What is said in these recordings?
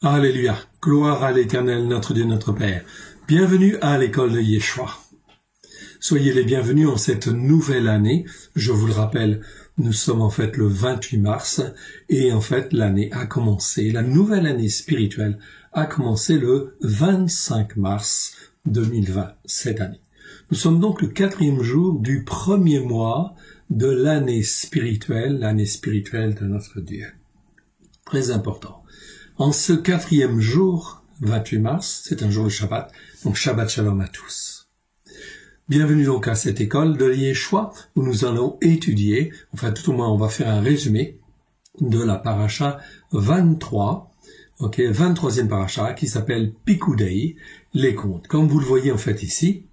Alléluia, gloire à l'Éternel, notre Dieu, notre Père. Bienvenue à l'école de Yeshua. Soyez les bienvenus en cette nouvelle année. Je vous le rappelle, nous sommes en fait le 28 mars et en fait l'année a commencé, la nouvelle année spirituelle a commencé le 25 mars 2020, cette année. Nous sommes donc le 4e jour du premier mois de l'année spirituelle de notre Dieu. Très important. En ce 4e jour, 28 mars, c'est un jour de Shabbat, donc Shabbat Shalom à tous. Bienvenue donc à cette école de Yeshua où nous allons étudier, enfin tout au moins on va faire un résumé de la paracha 23, 23e paracha qui s'appelle Pikudei, les comptes. Comme vous le voyez en fait ici,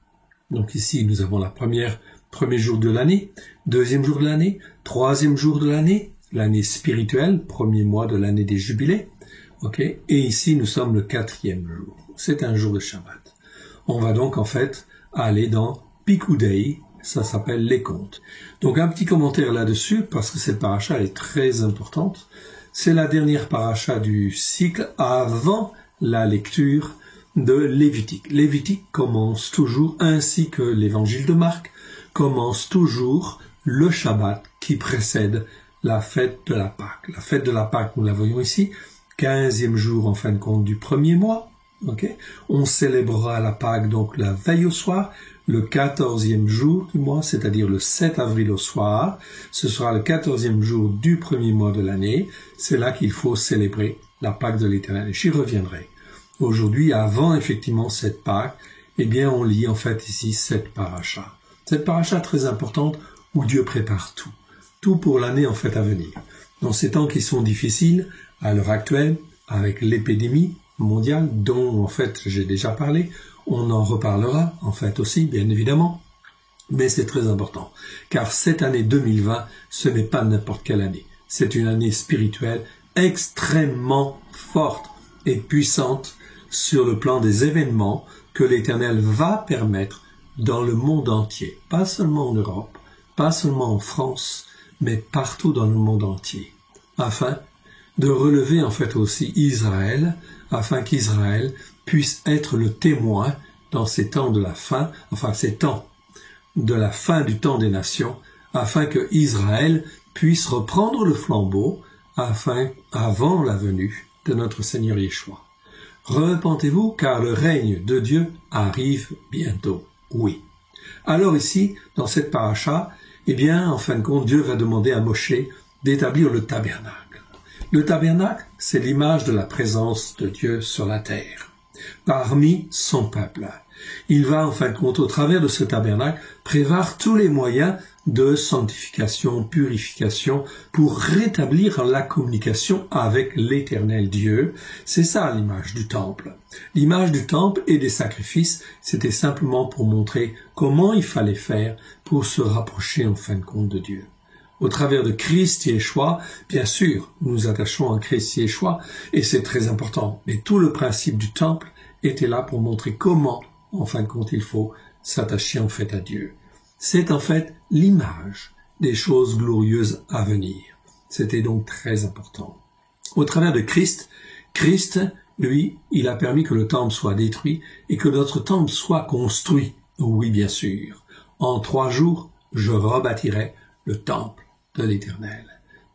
donc ici nous avons premier jour de l'année, 2e jour de l'année, 3e jour de l'année, l'année spirituelle, premier mois de l'année des jubilés. Et ici, nous sommes le 4e jour. C'est un jour de Shabbat. On va donc, en fait, aller dans Pikudei, ça s'appelle les comptes. Donc, un petit commentaire là-dessus, parce que cette paracha est très importante. C'est la dernière paracha du cycle avant la lecture de Lévitique. Lévitique commence toujours, ainsi que l'évangile de Marc, commence toujours le Shabbat qui précède la fête de la Pâque. La fête de la Pâque, nous la voyons ici, 15e jour en fin de compte du premier mois. On célébrera la Pâque donc la veille au soir, le 14e jour du mois, c'est-à-dire le 7 avril au soir. Ce sera le 14e jour du premier mois de l'année. C'est là qu'il faut célébrer la Pâque de l'Éternel. J'y reviendrai. Aujourd'hui, avant effectivement cette Pâque, on lit en fait ici cette paracha. Cette paracha très importante où Dieu prépare tout. Tout pour l'année en fait à venir. Dans ces temps qui sont difficiles, à l'heure actuelle, avec l'épidémie mondiale, dont en fait j'ai déjà parlé, on en reparlera en fait aussi, bien évidemment, mais c'est très important, car cette année 2020, ce n'est pas n'importe quelle année, c'est une année spirituelle extrêmement forte et puissante sur le plan des événements que l'Éternel va permettre dans le monde entier, pas seulement en Europe, pas seulement en France, mais partout dans le monde entier, afin de relever en fait aussi Israël, afin qu'Israël puisse être le témoin dans ces temps de la fin, ces temps de la fin du temps des nations, afin que Israël puisse reprendre le flambeau, avant la venue de notre Seigneur Yeshua. Repentez-vous, car le règne de Dieu arrive bientôt. Oui. Alors ici, dans cette paracha, en fin de compte, Dieu va demander à Moshe d'établir le tabernacle. Le tabernacle, c'est l'image de la présence de Dieu sur la terre, parmi son peuple. Il va, en fin de compte, au travers de ce tabernacle, prévoir tous les moyens de sanctification, purification, pour rétablir la communication avec l'Éternel Dieu. C'est ça l'image du temple. L'image du temple et des sacrifices, c'était simplement pour montrer comment il fallait faire pour se rapprocher, en fin de compte, de Dieu. Au travers de Christ Yeshua, bien sûr, nous nous attachons à Christ Yeshua, et c'est très important. Mais tout le principe du temple était là pour montrer comment, en fin de compte, il faut s'attacher en fait à Dieu. C'est en fait l'image des choses glorieuses à venir. C'était donc très important. Au travers de Christ, lui, il a permis que le temple soit détruit et que notre temple soit construit. Oui, bien sûr. En 3 jours, je rebâtirai le temple de l'Éternel.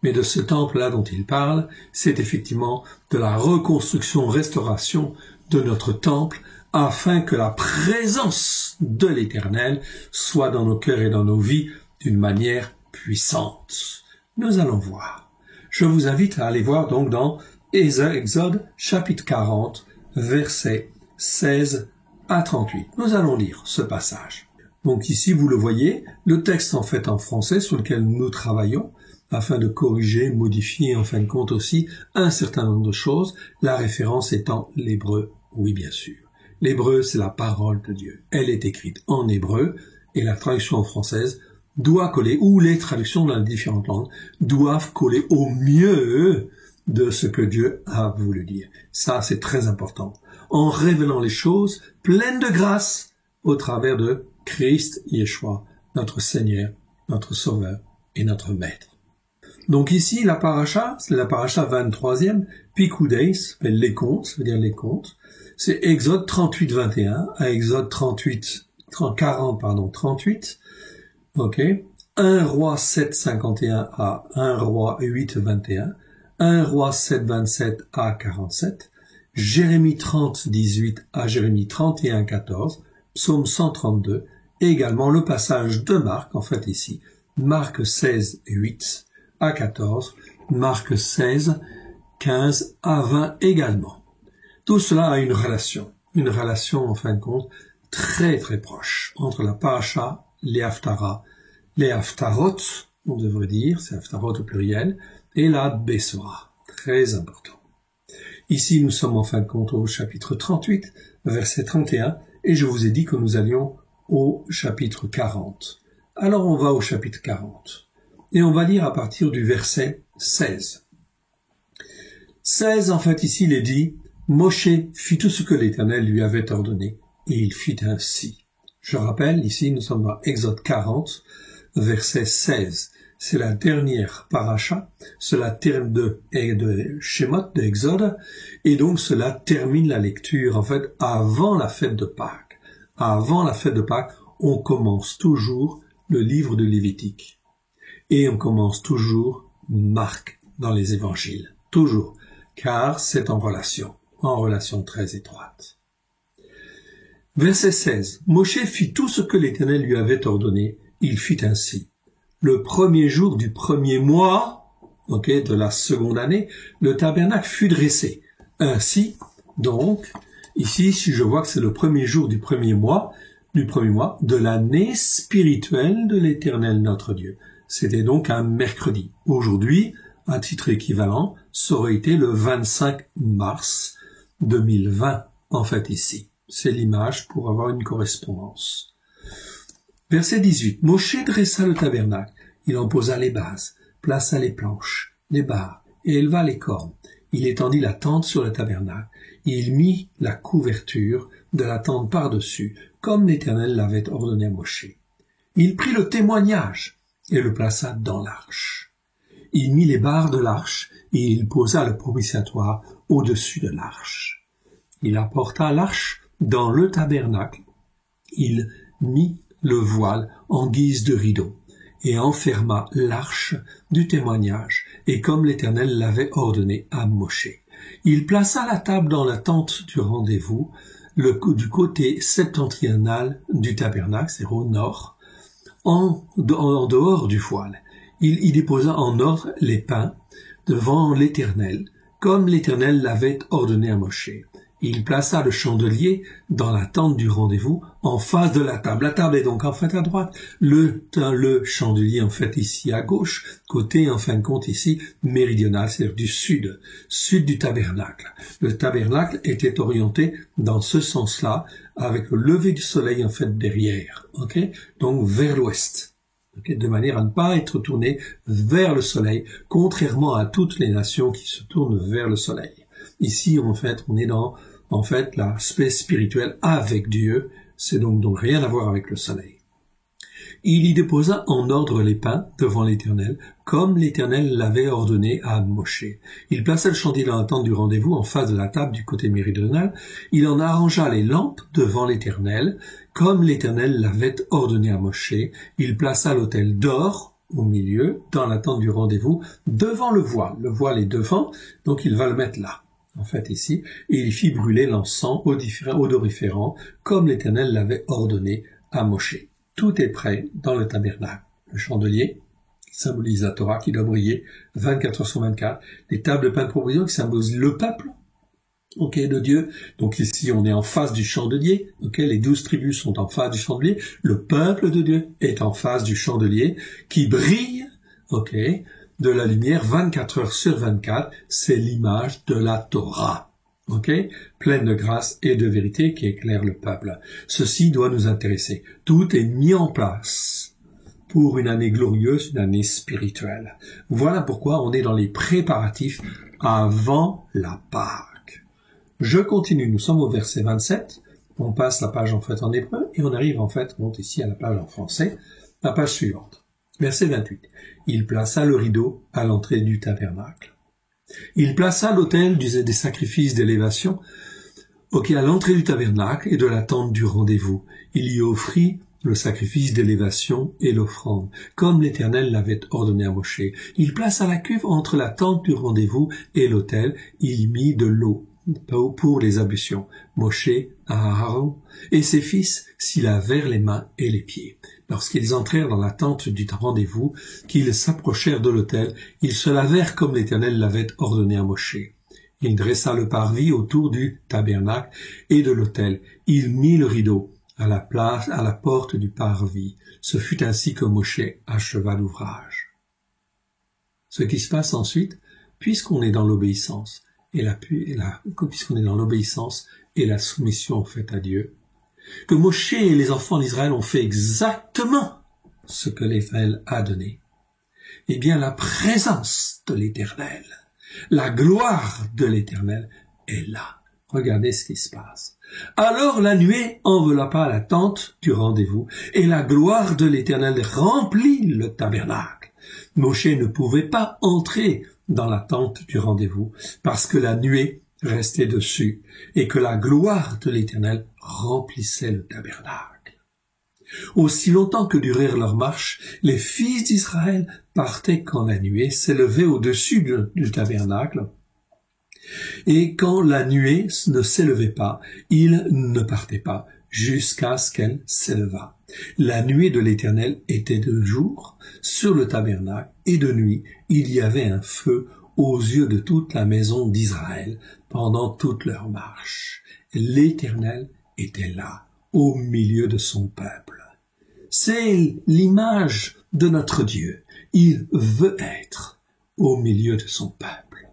Mais de ce temple-là dont il parle, c'est effectivement de la reconstruction, restauration de notre temple, afin que la présence de l'Éternel soit dans nos cœurs et dans nos vies d'une manière puissante. Nous allons voir. Je vous invite à aller voir donc dans Exode chapitre 40, versets 16 à 38. Nous allons lire ce passage. Donc ici, vous le voyez, le texte en fait en français sur lequel nous travaillons, afin de corriger, modifier en fin de compte aussi un certain nombre de choses, la référence étant l'hébreu, oui bien sûr. L'hébreu, c'est la parole de Dieu. Elle est écrite en hébreu, et la traduction en française doit coller, ou les traductions dans les différentes langues, doivent coller au mieux de ce que Dieu a voulu dire. Ça, c'est très important. En révélant les choses pleines de grâce au travers de Christ Yeshua, notre Seigneur, notre Sauveur et notre Maître. Donc ici, la paracha, c'est la paracha 23e, Pikudei, ça s'appelle les comptes, ça veut dire les comptes. C'est Exode 38-21 à Exode 38, 38. Ok. 1 roi 7-51 à 1 roi 8-21. 1 roi 7-27 à 47. Jérémie 30-18 à Jérémie 31-14. Psaume 132. Et également le passage de Marc, en fait ici. Marc 16-8 à 14. Marc 16, 15 à 20 également. Tout cela a une relation en fin de compte très très proche entre la paracha, les haftarah, les haftarot, on devrait dire, c'est haftarot au pluriel, et la Besora, très important. Ici nous sommes en fin de compte au chapitre 38, verset 31, et je vous ai dit que nous allions au chapitre 40. Alors on va au chapitre 40, et on va lire à partir du verset 16. 16, en fait, ici, il est dit, Moshe fit tout ce que l'Éternel lui avait ordonné, et il fit ainsi. Je rappelle, ici, nous sommes dans Exode 40, verset 16. C'est la dernière paracha, cela termine de Shemot, d'Exode, et donc cela termine la lecture, en fait, avant la fête de Pâques. Avant la fête de Pâques, on commence toujours le livre de Lévitique. Et on commence toujours Marc dans les évangiles. Toujours. Car c'est en relation très étroite. Verset 16. Moshe fit tout ce que l'Éternel lui avait ordonné. Il fit ainsi. Le premier jour du premier mois, de la seconde année, le tabernacle fut dressé. Ainsi, donc, ici, si je vois que c'est le premier jour du premier mois de l'année spirituelle de l'Éternel notre Dieu. C'était donc un mercredi. Aujourd'hui, à titre équivalent, ça aurait été le 25 mars 2020, en fait, ici. C'est l'image pour avoir une correspondance. Verset 18. Moshe dressa le tabernacle. Il en posa les bases, plaça les planches, les barres, et éleva les cornes. Il étendit la tente sur le tabernacle. Il mit la couverture de la tente par-dessus, comme l'Éternel l'avait ordonné à Moshe. Il prit le témoignage et le plaça dans l'arche. Il mit les barres de l'arche et il posa le propitiatoire au-dessus de l'arche. Il apporta l'arche dans le tabernacle. Il mit le voile en guise de rideau et enferma l'arche du témoignage, et comme l'Éternel l'avait ordonné à Moshe. Il plaça la table dans la tente du rendez-vous, du côté septentrional du tabernacle, c'est au nord, en dehors du voile. Il y déposa en ordre les pains devant l'Éternel, comme l'Éternel l'avait ordonné à Moshe. Il plaça le chandelier dans la tente du rendez-vous en face de la table. La table est donc en fait à droite, le chandelier en fait ici à gauche, côté en fin de compte ici méridional, c'est-à-dire du sud du tabernacle. Le tabernacle était orienté dans ce sens-là, avec le lever du soleil en fait derrière, donc vers l'ouest. De manière à ne pas être tourné vers le soleil, contrairement à toutes les nations qui se tournent vers le soleil. Ici, en fait, on est dans l'aspect spirituel avec Dieu, c'est donc rien à voir avec le soleil. Il y déposa en ordre les pains devant l'Éternel, comme l'Éternel l'avait ordonné à Moshe. Il plaça le chandelier dans la tente du rendez-vous en face de la table du côté méridional. Il en arrangea les lampes devant l'Éternel, comme l'Éternel l'avait ordonné à Moshe. Il plaça l'autel d'or au milieu, dans la tente du rendez-vous, devant le voile. Le voile est devant, donc il va le mettre là, en fait ici, et il fit brûler l'encens odoriférant, comme l'Éternel l'avait ordonné à Moshe. Tout est prêt dans le tabernacle. Le chandelier, qui symbolise la Torah, qui doit briller 24 heures sur 24. Les tables de pain de provision, qui symbolisent le peuple, de Dieu. Donc ici, on est en face du chandelier, les 12 tribus sont en face du chandelier. Le peuple de Dieu est en face du chandelier, qui brille, de la lumière 24 heures sur 24. C'est l'image de la Torah. Pleine de grâce et de vérité qui éclaire le peuple. Ceci doit nous intéresser. Tout est mis en place pour une année glorieuse, une année spirituelle. Voilà pourquoi on est dans les préparatifs avant la Pâque. Je continue, nous sommes au verset 27. On passe la page en fait en hébreu et on arrive en fait, on monte ici à la page en français, la page suivante. Verset 28. Il plaça le rideau à l'entrée du tabernacle. Il plaça l'autel des sacrifices d'élévation à l'entrée du tabernacle et de la tente du rendez-vous. Il y offrit le sacrifice d'élévation et l'offrande, comme l'Éternel l'avait ordonné à Moshe. Il plaça la cuve entre la tente du rendez-vous et l'autel. Il y mit de l'eau pour les ablutions. Moshe, Aaron et ses fils s'y lavèrent les mains et les pieds. Lorsqu'ils entrèrent dans la tente du rendez-vous, qu'ils s'approchèrent de l'autel, ils se lavèrent comme l'Éternel l'avait ordonné à Moshe. Il dressa le parvis autour du tabernacle et de l'autel. Il mit le rideau à la porte du parvis. Ce fut ainsi que Moshe acheva l'ouvrage. Ce qui se passe ensuite, puisqu'on est dans l'obéissance, puisqu'on est dans l'obéissance et la soumission faite à Dieu, que Moshe et les enfants d'Israël ont fait exactement ce que l'Éternel a donné, eh bien la présence de l'Éternel, la gloire de l'Éternel est là. Regardez ce qui se passe. Alors la nuée enveloppa la tente du rendez-vous, et la gloire de l'Éternel remplit le tabernacle. Moshe ne pouvait pas entrer dans la tente du rendez-vous, parce que la nuée restait dessus, et que la gloire de l'Éternel remplissait le tabernacle. Aussi longtemps que durèrent leurs marches, les fils d'Israël partaient quand la nuée s'élevait au-dessus du tabernacle, et quand la nuée ne s'élevait pas, ils ne partaient pas, jusqu'à ce qu'elle s'élevât. La nuée de l'Éternel était de jour sur le tabernacle, et de nuit il y avait un feu aux yeux de toute la maison d'Israël pendant toute leur marche. L'Éternel était là, au milieu de son peuple. C'est l'image de notre Dieu. Il veut être au milieu de son peuple.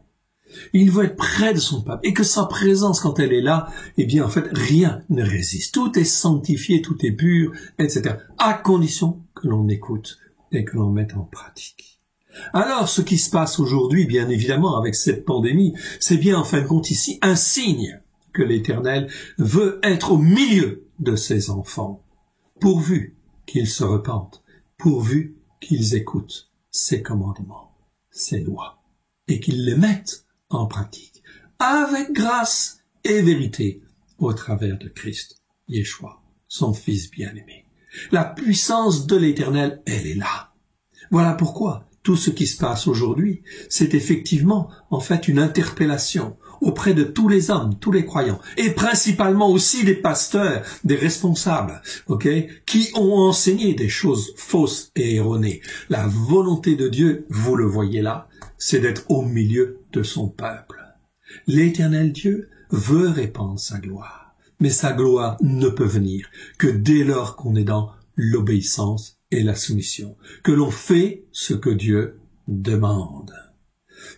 Il veut être près de son peuple, et que sa présence, quand elle est là, eh bien, en fait, rien ne résiste. Tout est sanctifié, tout est pur, etc., à condition que l'on écoute et que l'on mette en pratique. Alors, ce qui se passe aujourd'hui, bien évidemment, avec cette pandémie, c'est bien, en fin de compte, ici, un signe que l'Éternel veut être au milieu de ses enfants, pourvu qu'ils se repentent, pourvu qu'ils écoutent ses commandements, ses lois, et qu'ils les mettent en pratique, avec grâce et vérité, au travers de Christ, Yeshua, son Fils bien-aimé. La puissance de l'Éternel, elle est là. Voilà pourquoi tout ce qui se passe aujourd'hui, c'est effectivement, en fait, une interpellation auprès de tous les hommes, tous les croyants, et principalement aussi des pasteurs, des responsables, qui ont enseigné des choses fausses et erronées. La volonté de Dieu, vous le voyez là, c'est d'être au milieu de son peuple. L'Éternel Dieu veut répandre sa gloire, mais sa gloire ne peut venir que dès lors qu'on est dans l'obéissance et la soumission, que l'on fait ce que Dieu demande,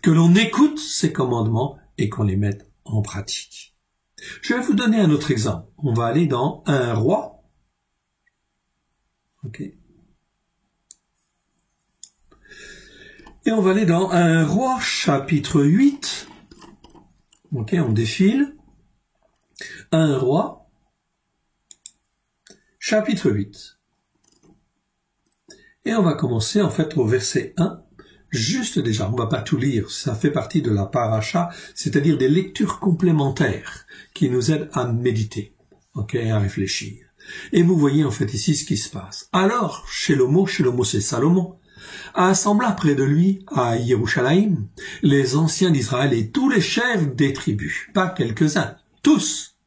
que l'on écoute ses commandements et qu'on les mette en pratique. Je vais vous donner un autre exemple. On va aller dans 1 Roi. Et on va aller dans 1 Roi, chapitre 8. On défile. 1 Roi, chapitre 8. Et on va commencer en fait au verset 1. Juste déjà, on va pas tout lire, ça fait partie de la paracha, c'est-à-dire des lectures complémentaires qui nous aident à méditer, à réfléchir. Et vous voyez en fait ici ce qui se passe. Alors, Shelomo c'est Salomon, assembla près de lui à Yerushalayim les anciens d'Israël et tous les chefs des tribus, pas quelques-uns, tous,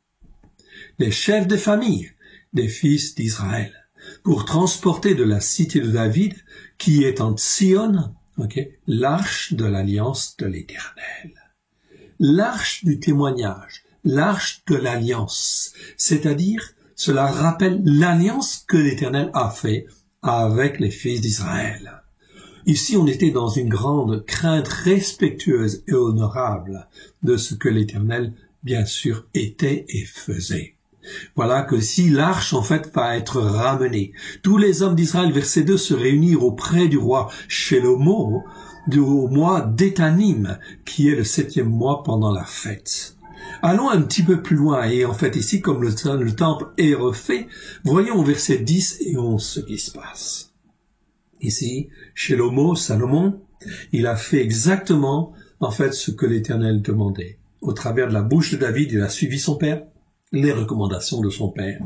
les chefs des familles des fils d'Israël, pour transporter de la cité de David, qui est en Sion, l'arche de l'alliance de l'Éternel. L'arche du témoignage, l'arche de l'alliance, c'est-à-dire, cela rappelle l'alliance que l'Éternel a fait avec les fils d'Israël. Ici, on était dans une grande crainte respectueuse et honorable de ce que l'Éternel, bien sûr, était et faisait. Voilà que si l'arche, en fait, va être ramenée, tous les hommes d'Israël, verset 2, se réunirent auprès du roi Shelomo au mois d'Étanim, qui est le 7e mois pendant la fête. Allons un petit peu plus loin, et en fait ici, comme le temple est refait, voyons au verset 10 et 11 ce qui se passe. Ici, Salomon, il a fait exactement, en fait, ce que l'Éternel demandait. Au travers de la bouche de David, il a suivi son père, les recommandations de son père,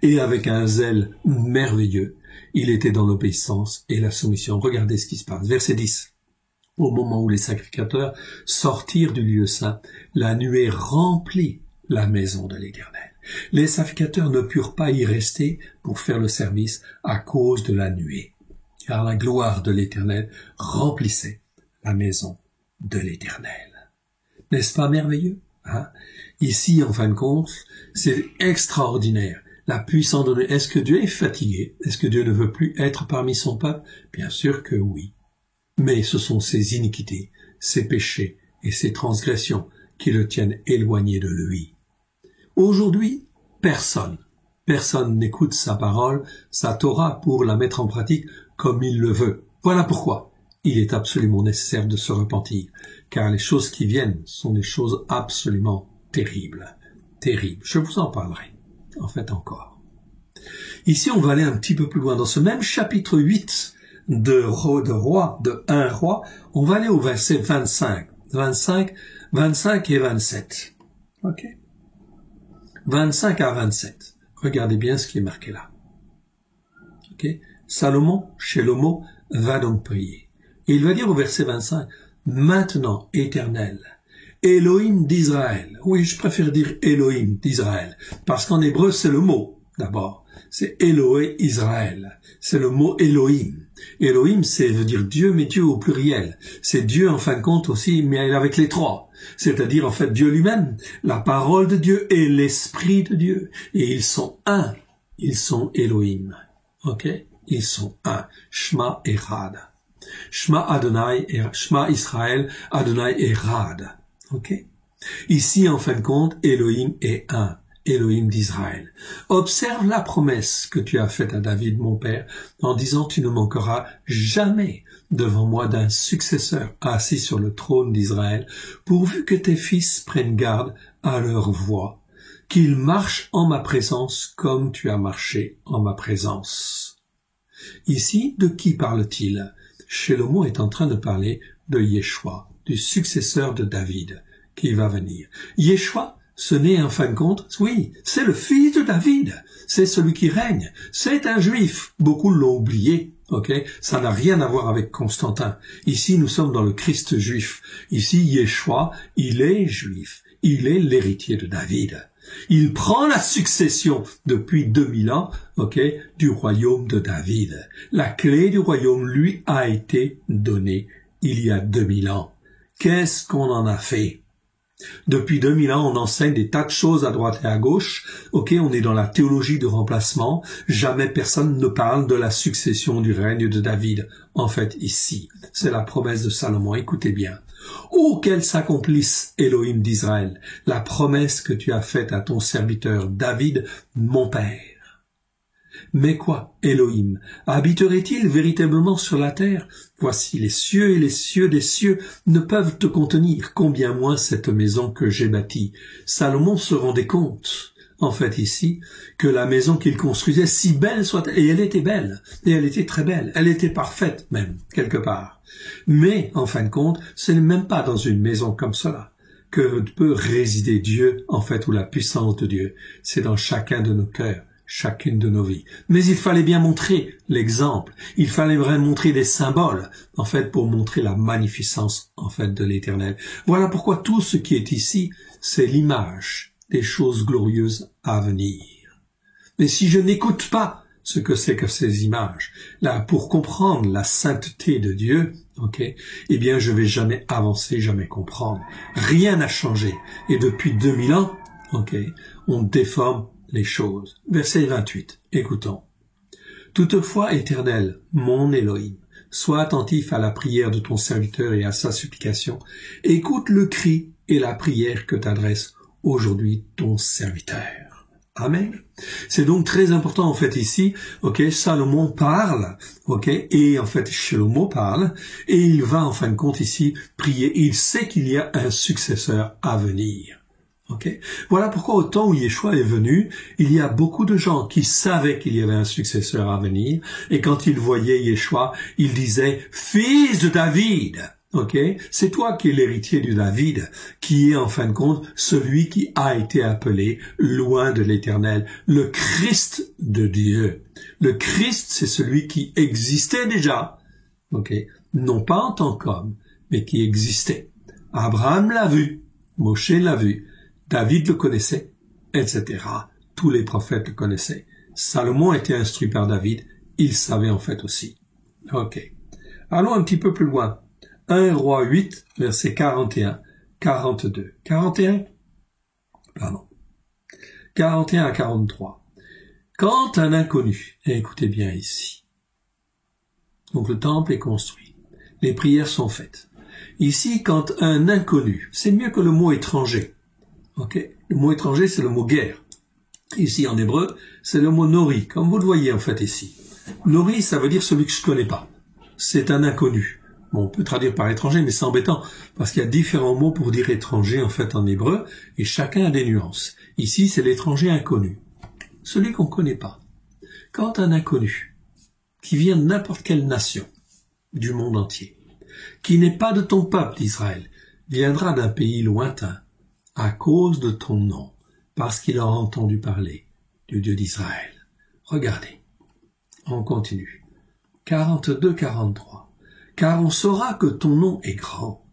et avec un zèle merveilleux, il était dans l'obéissance et la soumission. Regardez ce qui se passe. Verset 10. Au moment où les sacrificateurs sortirent du lieu saint, la nuée remplit la maison de l'Éternel. Les sacrificateurs ne purent pas y rester pour faire le service à cause de la nuée, car la gloire de l'Éternel remplissait la maison de l'Éternel. N'est-ce pas merveilleux, hein? Ici, en fin de compte, c'est extraordinaire. La puissance de Dieu. Est-ce que Dieu est fatigué? Est-ce que Dieu ne veut plus être parmi son peuple? Bien sûr que oui. Mais ce sont ses iniquités, ses péchés et ses transgressions qui le tiennent éloigné de lui. Aujourd'hui, personne n'écoute sa parole, sa Torah pour la mettre en pratique comme il le veut. Voilà pourquoi il est absolument nécessaire de se repentir, car les choses qui viennent sont des choses absolument terribles. Terribles. Je vous en parlerai, en fait, encore. Ici, on va aller un petit peu plus loin. Dans ce même chapitre 8 de 1 roi, on va aller au verset 25 et 27. Ok? 25 à 27. Regardez bien ce qui est marqué là. Ok? Shlomo va donc prier. Et il va dire au verset 25, « Maintenant, Éternel, Elohim d'Israël. » Oui, je préfère dire Elohim d'Israël, parce qu'en hébreu, c'est le mot, d'abord. C'est Elohé Israël. C'est le mot Elohim. Elohim, c'est veut dire Dieu, mais Dieu au pluriel. C'est Dieu, en fin de compte, aussi, mais avec les trois. C'est-à-dire, en fait, Dieu lui-même, la parole de Dieu et l'Esprit de Dieu. Et ils sont un. Ils sont Elohim. Ok? Ils sont un. Shema Echad. Shema Adonai, Shema Israël, Adonai Echad. Ok? Ici, en fin de compte, Elohim est un. Elohim d'Israël. Observe la promesse que tu as faite à David, mon père, en disant tu ne manqueras jamais devant moi d'un successeur assis sur le trône d'Israël, pourvu que tes fils prennent garde à leur voie, qu'ils marchent en ma présence comme tu as marché en ma présence. Ici, de qui parle-t-il? Shlomo est en train de parler de Yeshua, du successeur de David, qui va venir. Yeshua, ce n'est en fin de compte, oui, c'est le fils de David, c'est celui qui règne, c'est un juif. Beaucoup l'ont oublié, ok? Ça n'a rien à voir avec Constantin. Ici, nous sommes dans le Christ juif. Ici, Yeshua, il est juif, il est l'héritier de David. Il prend la succession depuis 2000 ans, ok, du royaume de David. La clé du royaume lui a été donnée il y a 2000 ans. Qu'est-ce qu'on en a fait? Depuis 2000 ans, on enseigne des tas de choses à droite et à gauche. Ok, on est dans la théologie de remplacement. Jamais personne ne parle de la succession du règne de David. En fait, ici, c'est la promesse de Salomon. Écoutez bien. Oh, qu'elle s'accomplisse, Elohim d'Israël, la promesse que tu as faite à ton serviteur David, mon père. Mais quoi, Elohim, habiterait-il véritablement sur la terre? Voici les cieux et les cieux des cieux ne peuvent te contenir, combien moins cette maison que j'ai bâtie. Salomon se rendait compte, en fait ici, que la maison qu'il construisait, si belle soit-elle, et elle était belle, et elle était très belle, elle était parfaite même, quelque part. Mais, en fin de compte, ce n'est même pas dans une maison comme cela que peut résider Dieu, en fait, ou la puissance de Dieu. C'est dans chacun de nos cœurs, chacune de nos vies. Mais il fallait bien montrer l'exemple. Il fallait vraiment montrer des symboles, en fait, pour montrer la magnificence, en fait, de l'Éternel. Voilà pourquoi tout ce qui est ici, c'est l'image des choses glorieuses à venir. Mais si je n'écoute pas ce que c'est que ces images, là, pour comprendre la sainteté de Dieu, ok, eh bien, je vais jamais avancer, jamais comprendre. Rien n'a changé. Et depuis 2000 ans, ok, on déforme les choses. Verset 28. Écoutons. Toutefois, Éternel, mon Elohim, sois attentif à la prière de ton serviteur et à sa supplication. Écoute le cri et la prière que t'adresse aujourd'hui ton serviteur. Amen. C'est donc très important en fait ici, ok, Salomon parle, ok, et en fait Shlomo parle, et il va en fin de compte ici prier. Il sait qu'il y a un successeur à venir. Okay. Voilà pourquoi au temps où Yeshua est venu, il y a beaucoup de gens qui savaient qu'il y avait un successeur à venir, et quand ils voyaient Yeshua, ils disaient « Fils de David ». Okay. C'est toi qui es l'héritier de David, qui est en fin de compte celui qui a été appelé loin de l'Éternel, le Christ de Dieu. Le Christ, c'est celui qui existait déjà, okay. Non pas en tant qu'homme, mais qui existait. Abraham l'a vu, Moshe l'a vu, David le connaissait, etc. Tous les prophètes le connaissaient. Salomon était instruit par David, il savait en fait aussi. Ok. Allons un petit peu plus loin. 1 Roi 8, versets 41, 42. 41 à 43. Quand un inconnu, et écoutez bien ici, donc le temple est construit, les prières sont faites. Ici, quand un inconnu, c'est mieux que le mot étranger. Okay. Le mot étranger, c'est le mot guerre. Ici, en hébreu, c'est le mot nori, comme vous le voyez en fait ici. Nori, ça veut dire celui que je connais pas. C'est un inconnu. Bon, on peut traduire par étranger, mais c'est embêtant, parce qu'il y a différents mots pour dire étranger en fait en hébreu, et chacun a des nuances. Ici, c'est l'étranger inconnu. Celui qu'on connaît pas. Quand un inconnu, qui vient de n'importe quelle nation, du monde entier, qui n'est pas de ton peuple d'Israël, viendra d'un pays lointain, à cause de ton nom, parce qu'il aura entendu parler du Dieu d'Israël. Regardez, on continue. 42-43. Car on saura que ton nom est grand,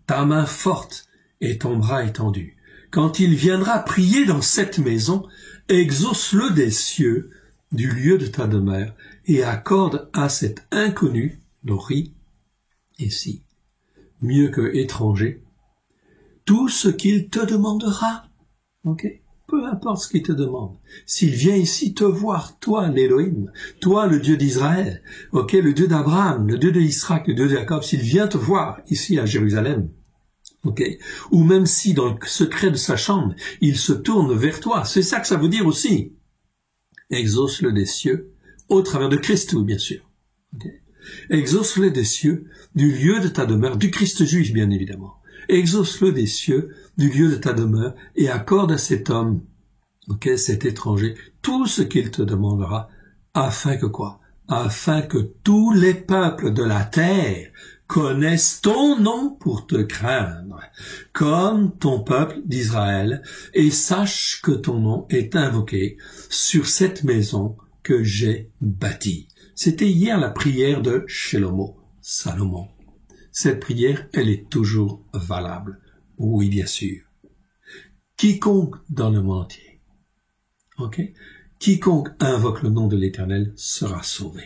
ta main forte et ton bras étendu. Quand il viendra prier dans cette maison, exauce-le des cieux, du lieu de ta demeure, et accorde à cet inconnu, Nori, ici, mieux que étranger, tout ce qu'il te demandera. Ok? Peu importe ce qu'il te demande. S'il vient ici te voir, toi l'Élohim, toi le Dieu d'Israël, ok, le Dieu d'Abraham, le Dieu d'Isaac, le Dieu de Jacob, s'il vient te voir ici à Jérusalem, ok, ou même si dans le secret de sa chambre, il se tourne vers toi, c'est ça que ça veut dire aussi. Exauce-le des cieux, au travers de Christ, bien sûr. Okay. Exauce-le des cieux, du lieu de ta demeure, du Christ juif, bien évidemment. Exauce-le des cieux, du lieu de ta demeure, et accorde à cet homme, ok, cet étranger, tout ce qu'il te demandera, afin que quoi? Afin que tous les peuples de la terre connaissent ton nom pour te craindre, comme ton peuple d'Israël, et sache que ton nom est invoqué sur cette maison que j'ai bâtie. C'était hier la prière de Shlomo, Salomon. Cette prière, elle est toujours valable. Oui, bien sûr. Quiconque dans le monde entier, ok, quiconque invoque le nom de l'Éternel sera sauvé.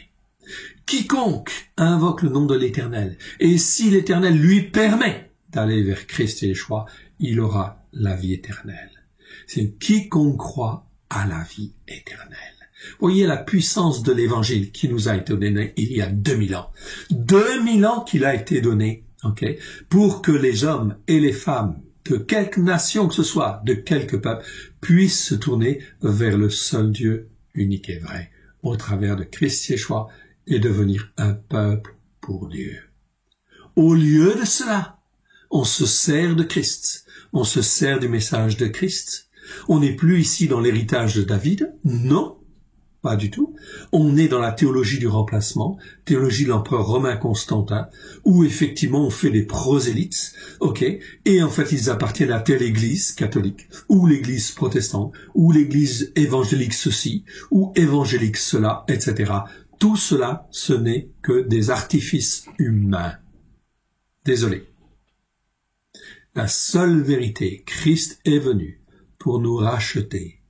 Quiconque invoque le nom de l'Éternel, et si l'Éternel lui permet d'aller vers Christ et Yeshua, il aura la vie éternelle. C'est quiconque croit à la vie éternelle. Voyez la puissance de l'Évangile qui nous a été donné il y a 2000 ans. 2000 ans qu'il a été donné, ok, pour que les hommes et les femmes de quelque nation que ce soit, de quelque peuple, puissent se tourner vers le seul Dieu unique et vrai, au travers de Christ Yeshua, et devenir un peuple pour Dieu. Au lieu de cela, on se sert de Christ, on se sert du message de Christ. On n'est plus ici dans l'héritage de David, non. Pas du tout. On est dans la théologie du remplacement, théologie de l'empereur romain Constantin, où effectivement on fait des prosélytes, ok, et en fait ils appartiennent à telle église catholique, ou l'église protestante, ou l'église évangélique ceci, ou évangélique cela, etc. Tout cela, ce n'est que des artifices humains. Désolé. La seule vérité, Christ est venu pour nous racheter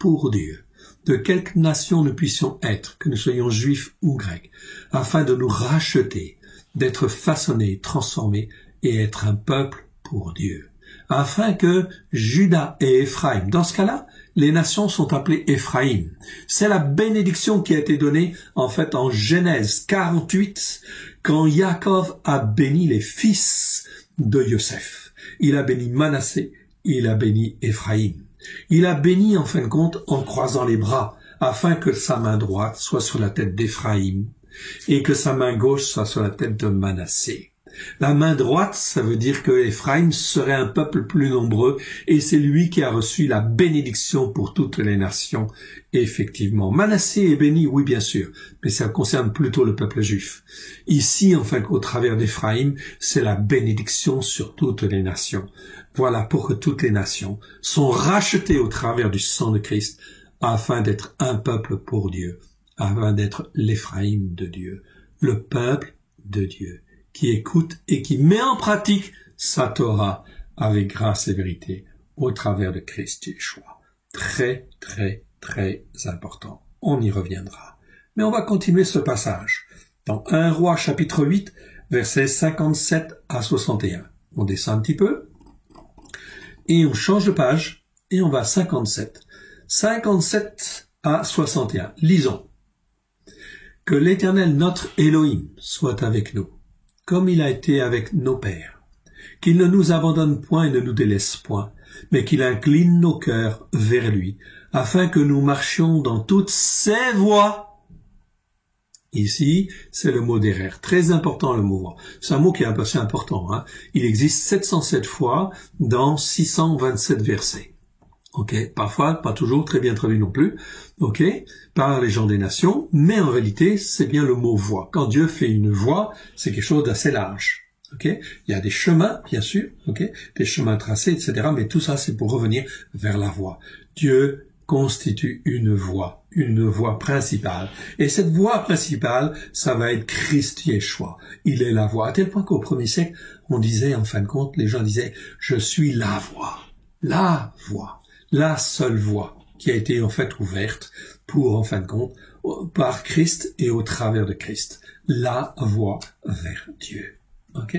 pour Dieu. De quelque nation nous puissions être, que nous soyons juifs ou grecs, afin de nous racheter, d'être façonnés, transformés et être un peuple pour Dieu. Afin que Juda et Éphraïm, dans ce cas-là, les nations sont appelées Éphraïm. C'est la bénédiction qui a été donnée, en fait, en Genèse 48, quand Yaakov a béni les fils de Yosef. Il a béni Manassé, il a béni Éphraïm. Il a béni, en fin de compte, en croisant les bras, afin que sa main droite soit sur la tête d'Éphraïm et que sa main gauche soit sur la tête de Manassé. La main droite, ça veut dire que Éphraïm serait un peuple plus nombreux et c'est lui qui a reçu la bénédiction pour toutes les nations. Effectivement, Manassé est béni, oui bien sûr, mais ça concerne plutôt le peuple juif. Ici, en fait, au travers d'Éphraïm, c'est la bénédiction sur toutes les nations. Voilà pour que toutes les nations sont rachetées au travers du sang de Christ afin d'être un peuple pour Dieu, afin d'être l'Éphraïm de Dieu, le peuple de Dieu, qui écoute et qui met en pratique sa Torah avec grâce et vérité au travers de Christ Yeshua. Très, très, très important. On y reviendra. Mais on va continuer ce passage. Dans 1 Roi chapitre 8, versets 57 à 61. On descend un petit peu et on change de page et on va à 57. 57 à 61. Lisons. Que l'Éternel notre Elohim soit avec nous, comme il a été avec nos pères, qu'il ne nous abandonne point et ne nous délaisse point, mais qu'il incline nos cœurs vers lui, afin que nous marchions dans toutes ses voies. Ici, c'est le mot derer. Très important le mot voie. C'est un mot qui est assez important. Il existe 707 fois dans 627 versets. Ok, parfois, pas toujours très bien traduit non plus, ok, par les gens des nations, mais en réalité, c'est bien le mot voie. Quand Dieu fait une voie, c'est quelque chose d'assez large. Ok, il y a des chemins, bien sûr, ok, des chemins tracés, etc. Mais tout ça, c'est pour revenir vers la voie. Dieu constitue une voie principale. Et cette voie principale, ça va être Christ Yeshua. Il est la voie. À tel point qu'au premier siècle, on disait, en fin de compte, les gens disaient, je suis la voie, la seule voie qui a été en fait ouverte pour, en fin de compte, par Christ et au travers de Christ. La voie vers Dieu. Ok?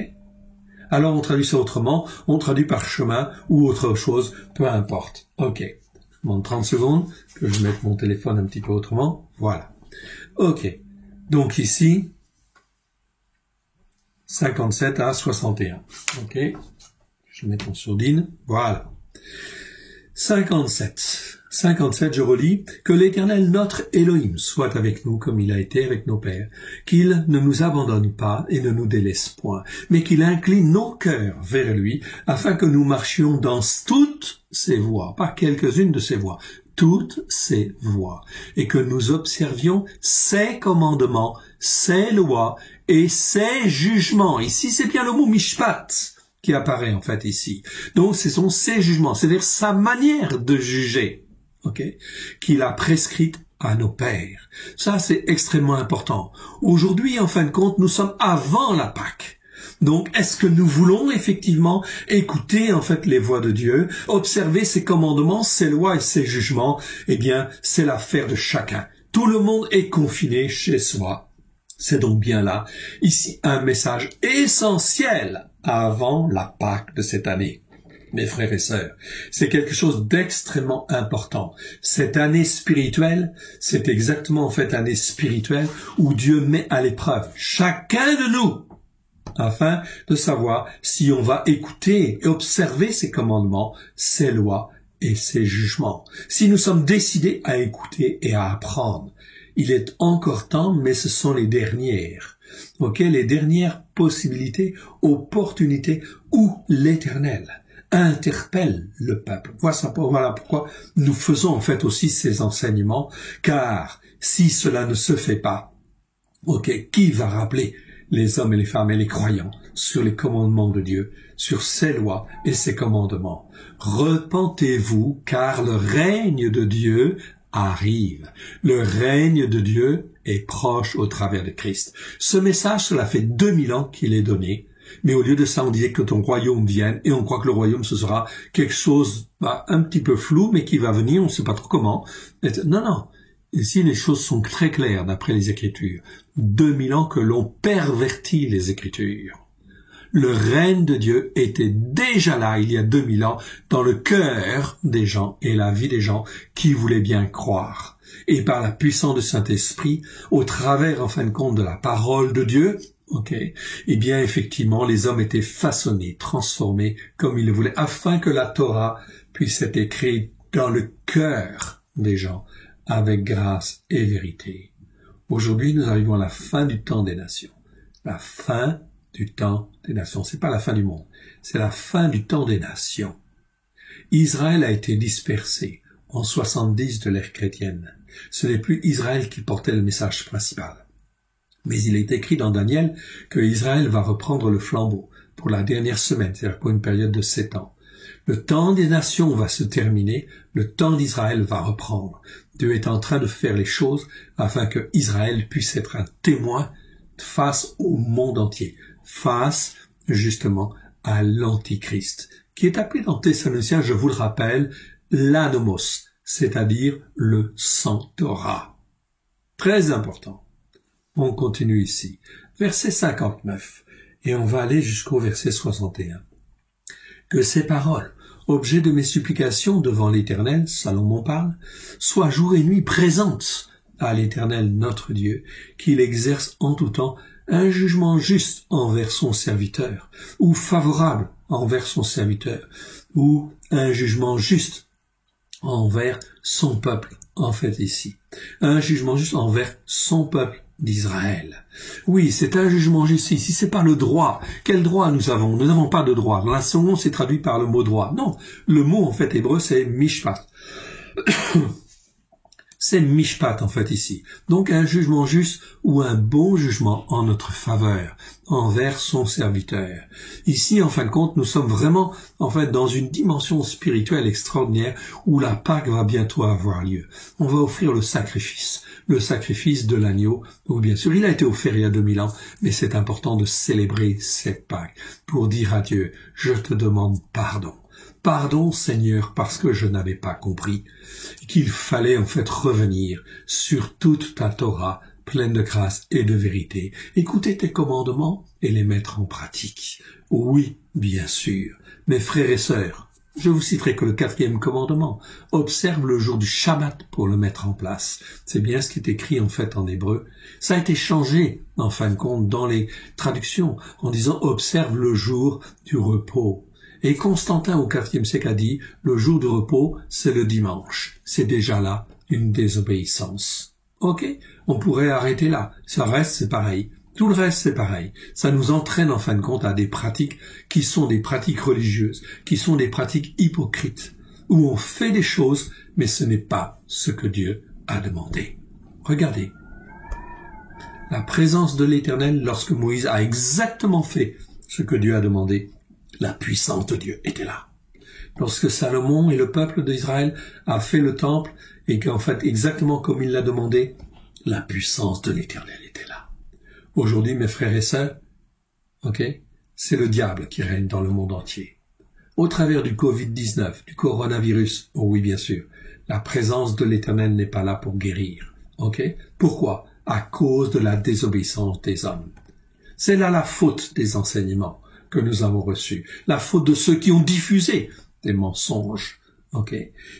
Alors on traduit ça autrement, on traduit par chemin ou autre chose, peu importe. Ok. Je demande 30 secondes, que je mette mon téléphone un petit peu autrement. Voilà. Ok. Donc ici, 57 à 61. Ok. Je vais mettre mon sourdine. Voilà. 57, je relis, que l'Éternel notre Elohim soit avec nous comme il a été avec nos pères, qu'il ne nous abandonne pas et ne nous délaisse point, mais qu'il incline nos cœurs vers lui, afin que nous marchions dans toutes ses voies, pas quelques-unes de ses voies, toutes ses voies, et que nous observions ses commandements, ses lois et ses jugements. Ici, c'est bien le mot mishpat qui apparaît en fait ici. Donc ce sont ses jugements, c'est-à-dire sa manière de juger, ok, qu'il a prescrite à nos pères. Ça c'est extrêmement important. Aujourd'hui, en fin de compte, nous sommes avant la Pâque. Donc est-ce que nous voulons effectivement écouter en fait les voix de Dieu, observer ses commandements, ses lois et ses jugements? Eh bien, c'est l'affaire de chacun. Tout le monde est confiné chez soi. C'est donc bien là, ici, un message essentiel avant la Pâque de cette année. Mes frères et sœurs, c'est quelque chose d'extrêmement important. Cette année spirituelle, c'est exactement en fait l'année spirituelle où Dieu met à l'épreuve chacun de nous afin de savoir si on va écouter et observer ses commandements, ses lois et ses jugements. Si nous sommes décidés à écouter et à apprendre. Il est encore temps, mais ce sont les dernières. Ok, les dernières possibilités, opportunités où l'Éternel interpelle le peuple. Voilà pourquoi nous faisons en fait aussi ces enseignements, car si cela ne se fait pas, ok, qui va rappeler les hommes et les femmes et les croyants sur les commandements de Dieu, sur ses lois et ses commandements? Repentez-vous, car le règne de Dieu arrive. Le règne de Dieu est proche au travers de Christ. Ce message, cela fait 2000 ans qu'il est donné, mais au lieu de ça, on disait que ton royaume vienne, et on croit que le royaume, ce sera quelque chose un petit peu flou, mais qui va venir, on ne sait pas trop comment. Non. Ici, les choses sont très claires d'après les Écritures. 2000 ans que l'on pervertit les Écritures. Le règne de Dieu était déjà là, il y a 2000 ans, dans le cœur des gens et la vie des gens qui voulaient bien croire. Et par la puissance du Saint-Esprit, au travers, en fin de compte, de la parole de Dieu, ok, eh bien, effectivement, les hommes étaient façonnés, transformés comme ils le voulaient, afin que la Torah puisse être écrite dans le cœur des gens, avec grâce et vérité. Aujourd'hui, nous arrivons à la fin du temps des nations. La fin du temps des nations. C'est pas la fin du monde, c'est la fin du temps des nations. Israël a été dispersé en 70 de l'ère chrétienne. Ce n'est plus Israël qui portait le message principal. Mais il est écrit dans Daniel que Israël va reprendre le flambeau pour la dernière semaine, c'est-à-dire pour une période de 7 ans. Le temps des nations va se terminer, le temps d'Israël va reprendre. Dieu est en train de faire les choses afin que Israël puisse être un témoin face au monde entier, face justement à l'Antichrist, qui est appelé dans Thessaloniciens, je vous le rappelle, l'anomos, c'est-à-dire le Sanctorat. Très important. On continue ici. Verset 59, et on va aller jusqu'au verset 61. Que ces paroles, objet de mes supplications devant l'Éternel, Salomon parle, soient jour et nuit présentes à l'Éternel notre Dieu, qu'il exerce en tout temps un jugement juste envers son serviteur, ou favorable envers son serviteur, ou un jugement juste envers son peuple, en fait ici. Un jugement juste envers son peuple d'Israël. Oui, c'est un jugement juste ici, c'est pas le droit. Quel droit nous avons? Nous n'avons pas de droit. Dans la seconde, c'est traduit par le mot droit. Non, le mot en fait hébreu, c'est mishpat. C'est mishpat en fait ici. Donc un jugement juste ou un bon jugement en notre faveur, envers son serviteur. Ici, en fin de compte, nous sommes vraiment en fait dans une dimension spirituelle extraordinaire où la Pâque va bientôt avoir lieu. On va offrir le sacrifice de l'agneau. Donc bien sûr, il a été offert il y a 2000 ans, mais c'est important de célébrer cette Pâque pour dire à Dieu, je te demande pardon. Pardon, Seigneur, parce que je n'avais pas compris qu'il fallait en fait revenir sur toute ta Torah, pleine de grâce et de vérité, écouter tes commandements et les mettre en pratique. Oui, bien sûr. Mes frères et sœurs, je vous citerai que le 4e commandement, observe le jour du Shabbat pour le mettre en place. C'est bien ce qui est écrit en fait en hébreu. Ça a été changé, en fin de compte, dans les traductions, en disant observe le jour du repos. Et Constantin au IVe siècle a dit, le jour de repos, c'est le dimanche. C'est déjà là une désobéissance. Ok, on pourrait arrêter là. Ça reste, c'est pareil. Tout le reste, c'est pareil. Ça nous entraîne en fin de compte à des pratiques qui sont des pratiques religieuses, qui sont des pratiques hypocrites, où on fait des choses, mais ce n'est pas ce que Dieu a demandé. Regardez. La présence de l'Éternel lorsque Moïse a exactement fait ce que Dieu a demandé. La puissance de Dieu était là. Lorsque Salomon et le peuple d'Israël a fait le temple et qu'en fait, exactement comme il l'a demandé, la puissance de l'Éternel était là. Aujourd'hui, mes frères et sœurs, c'est le diable qui règne dans le monde entier. Au travers du Covid-19, du coronavirus, oh oui, bien sûr, la présence de l'Éternel n'est pas là pour guérir. Pourquoi? À cause de la désobéissance des hommes. C'est là la faute des enseignements que nous avons reçus, la faute de ceux qui ont diffusé des mensonges.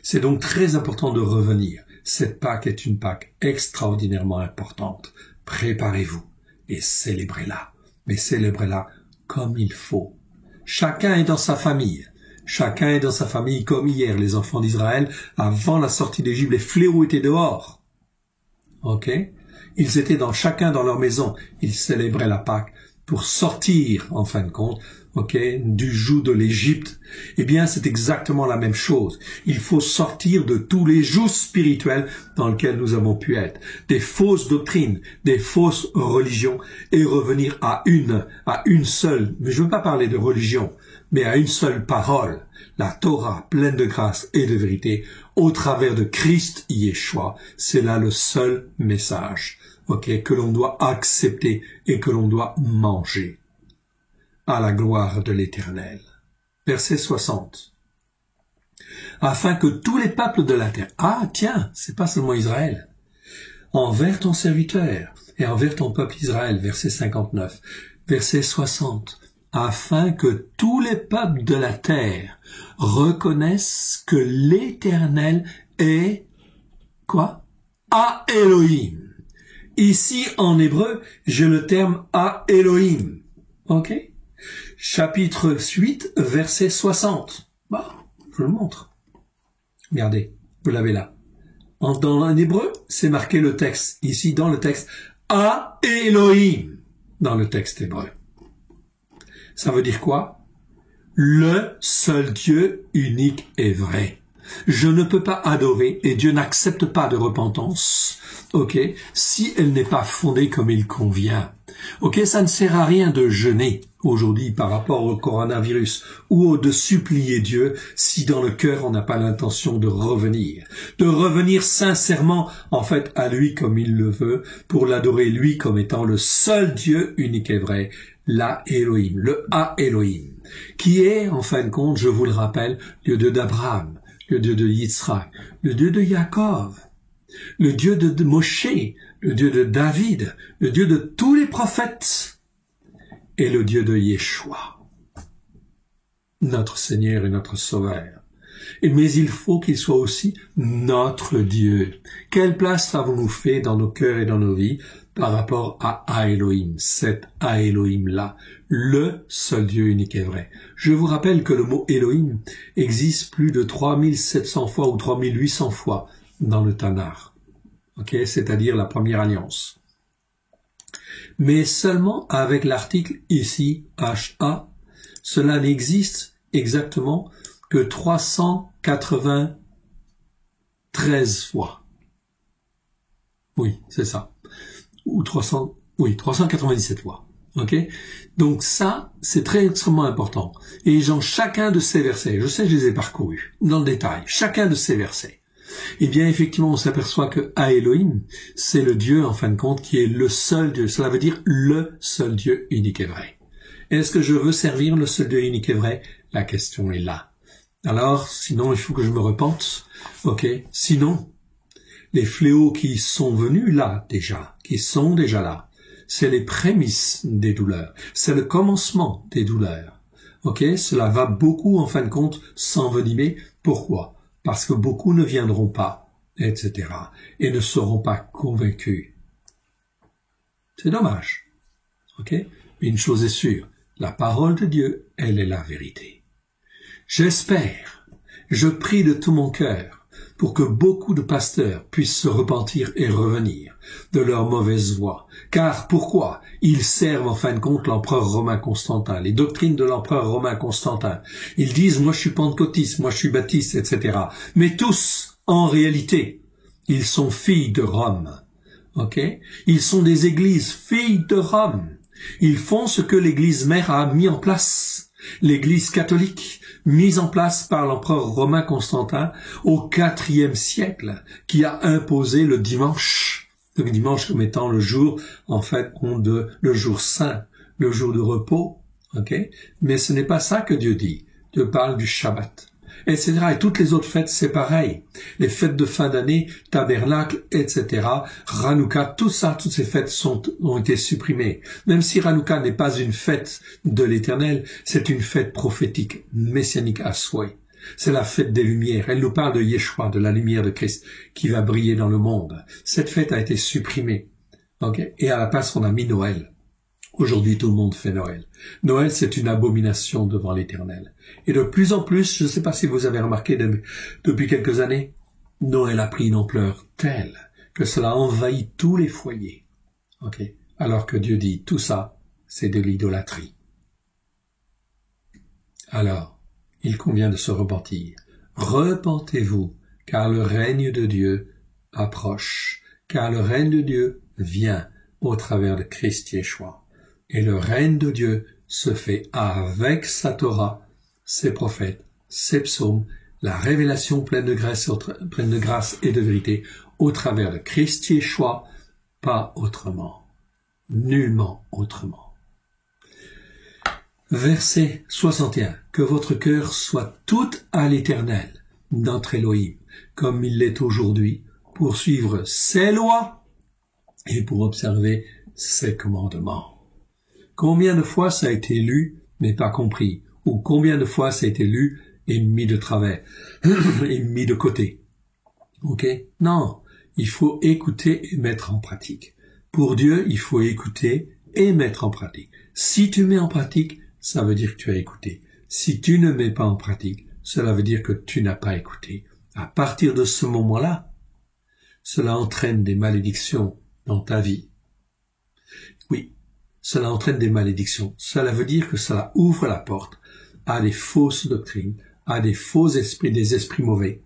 C'est donc très important de revenir. Cette Pâque est une Pâque extraordinairement importante. Préparez-vous et célébrez-la. Mais célébrez-la comme il faut. Chacun est dans sa famille. Chacun est dans sa famille comme hier. Les enfants d'Israël, avant la sortie d'Égypte, les fléaux étaient dehors. Ils étaient chacun dans leur maison. Ils célébraient la Pâque pour sortir, en fin de compte, du joug de l'Égypte. Eh bien, c'est exactement la même chose. Il faut sortir de tous les jougs spirituels dans lesquels nous avons pu être, des fausses doctrines, des fausses religions, et revenir à une seule, mais je ne veux pas parler de religion, mais à une seule parole, la Torah pleine de grâce et de vérité, au travers de Christ Yeshua. C'est là le seul message. Que l'on doit accepter et que l'on doit manger. À la gloire de l'Éternel. Verset 60. Afin que tous les peuples de la terre, c'est pas seulement Israël, envers ton serviteur et envers ton peuple Israël, verset 59. Verset 60. Afin que tous les peuples de la terre reconnaissent que l'Éternel est, quoi? À Elohim. Ici, en hébreu, j'ai le terme à Elohim. Chapitre 8, verset 60. Je le montre. Regardez, vous l'avez là. Dans l'hébreu, c'est marqué le texte. Ici, dans le texte, à Elohim. Dans le texte hébreu. Ça veut dire quoi? Le seul Dieu unique et vrai. Je ne peux pas adorer, et Dieu n'accepte pas de repentance, ok, si elle n'est pas fondée comme il convient. Ok, ça ne sert à rien de jeûner aujourd'hui par rapport au coronavirus ou de supplier Dieu si dans le cœur on n'a pas l'intention de revenir sincèrement en fait à lui comme il le veut pour l'adorer lui comme étant le seul Dieu unique et vrai, la Elohim, le A Elohim, qui est en fin de compte, je vous le rappelle, le Dieu d'Abraham, le Dieu de Yitzhak, le Dieu de Yaakov, le Dieu de Moshe, le Dieu de David, le Dieu de tous les prophètes et le Dieu de Yeshua, notre Seigneur et notre Sauveur. Mais il faut qu'il soit aussi notre Dieu. Quelle place avons-nous fait dans nos cœurs et dans nos vies par rapport à Elohim, cet Elohim-là, le seul Dieu unique et vrai. Je vous rappelle que le mot Elohim existe plus de 3700 fois ou 3800 fois dans le Tanakh, okay, c'est-à-dire la première alliance. Mais seulement avec l'article ici, HA, cela n'existe exactement que 393 fois. Oui, c'est ça. Ou 397 fois. Ok? Donc ça, c'est très extrêmement important. Et dans chacun de ces versets, je sais que je les ai parcourus dans le détail, chacun de ces versets, eh bien effectivement on s'aperçoit que Elohim, c'est le Dieu en fin de compte qui est le seul Dieu. Cela veut dire le seul Dieu unique et vrai. Est-ce que je veux servir le seul Dieu unique et vrai? La question est là. Alors, sinon il faut que je me repente. Ok? Sinon, les fléaux qui sont venus là déjà, qui sont déjà là, c'est les prémices des douleurs, c'est le commencement des douleurs. Ok, cela va beaucoup en fin de compte s'envenimer. Pourquoi? Parce que beaucoup ne viendront pas, etc. et ne seront pas convaincus. C'est dommage. Ok, mais une chose est sûre, la parole de Dieu, elle est la vérité. J'espère, je prie de tout mon cœur pour que beaucoup de pasteurs puissent se repentir et revenir de leur mauvaise voie. Car pourquoi? Ils servent en fin de compte l'empereur romain Constantin, les doctrines de l'empereur romain Constantin. Ils disent, moi je suis pentecôtiste, moi je suis baptiste, etc. Mais tous, en réalité, ils sont filles de Rome. Ok? Ils sont des églises filles de Rome. Ils font ce que l'église mère a mis en place. L'église catholique, mise en place par l'empereur romain Constantin au IVe siècle, qui a imposé le dimanche comme étant le jour, en fait, le jour saint, le jour de repos, ok? Mais ce n'est pas ça que Dieu dit. Dieu parle du Shabbat, etc. Et toutes les autres fêtes, c'est pareil. Les fêtes de fin d'année, tabernacle, etc. Hanouka, tout ça, toutes ces fêtes ont été supprimées. Même si Hanouka n'est pas une fête de l'Éternel, c'est une fête prophétique, messianique à souhait. C'est la fête des Lumières. Elle nous parle de Yeshua, de la lumière de Christ, qui va briller dans le monde. Cette fête a été supprimée. Okay? Et à la place, on a mis Noël. Aujourd'hui, tout le monde fait Noël. Noël, c'est une abomination devant l'Éternel. Et de plus en plus, je ne sais pas si vous avez remarqué depuis quelques années, Noël a pris une ampleur telle que cela envahit tous les foyers. Okay? Alors que Dieu dit, tout ça, c'est de l'idolâtrie. Alors, il convient de se repentir. Repentez-vous, car le règne de Dieu approche, car le règne de Dieu vient au travers de Christ Yeshua. Et le règne de Dieu se fait avec sa Torah, ses prophètes, ses psaumes, la révélation pleine de grâce et de vérité au travers de Christ Yeshua, pas autrement, nullement autrement. Verset 61. Que votre cœur soit tout à l'Éternel, notre Elohim, comme il l'est aujourd'hui, pour suivre ses lois et pour observer ses commandements. Combien de fois ça a été lu, mais pas compris, ou combien de fois ça a été lu et mis de travers, et mis de côté. Ok? Non, il faut écouter et mettre en pratique. Pour Dieu, il faut écouter et mettre en pratique. Si tu mets en pratique, ça veut dire que tu as écouté. Si tu ne mets pas en pratique, cela veut dire que tu n'as pas écouté. À partir de ce moment-là, cela entraîne des malédictions dans ta vie. Oui, cela entraîne des malédictions. Cela veut dire que cela ouvre la porte à des fausses doctrines, à des faux esprits, des esprits mauvais,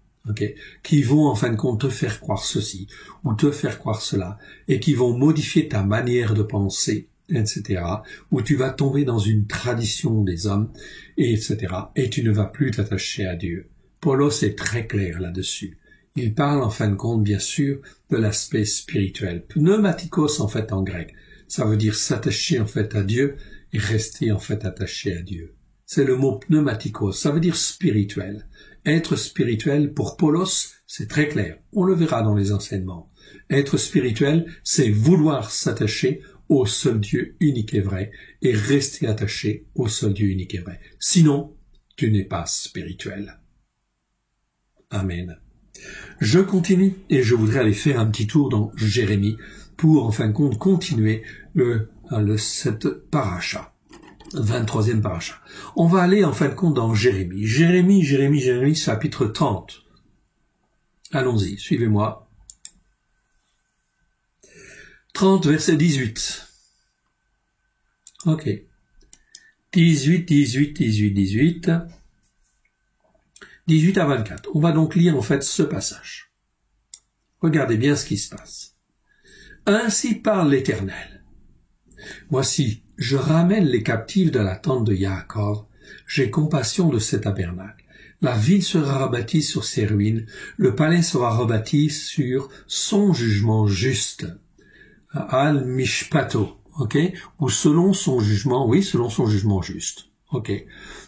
qui vont en fin de compte te faire croire ceci ou te faire croire cela, et qui vont modifier ta manière de penser, etc., où tu vas tomber dans une tradition des hommes, etc., et tu ne vas plus t'attacher à Dieu. Paulos est très clair là-dessus. Il parle en fin de compte, bien sûr, de l'aspect spirituel. Pneumatikos, en fait, en grec, ça veut dire s'attacher, en fait, à Dieu et rester, en fait, attaché à Dieu. C'est le mot pneumatikos, ça veut dire spirituel. Être spirituel, pour Paulos, c'est très clair. On le verra dans les enseignements. Être spirituel, c'est vouloir s'attacher au seul Dieu unique et vrai et rester attaché au seul Dieu unique et vrai. Sinon, tu n'es pas spirituel. Amen. Je continue et je voudrais aller faire un petit tour dans Jérémie pour, en fin de compte, continuer cette paracha, 23e paracha. On va aller, en fin de compte, dans Jérémie. Jérémie, chapitre 30. Allons-y, suivez-moi. 30, verset 18. Ok. 18 à 24. On va donc lire en fait ce passage. Regardez bien ce qui se passe. Ainsi parle l'Éternel. Voici, je ramène les captifs de la tente de Yaakov. J'ai compassion de ce tabernacle. La ville sera rebâtie sur ses ruines. Le palais sera rebâti sur son jugement juste. Al mishpato, ou selon son jugement, selon son jugement juste.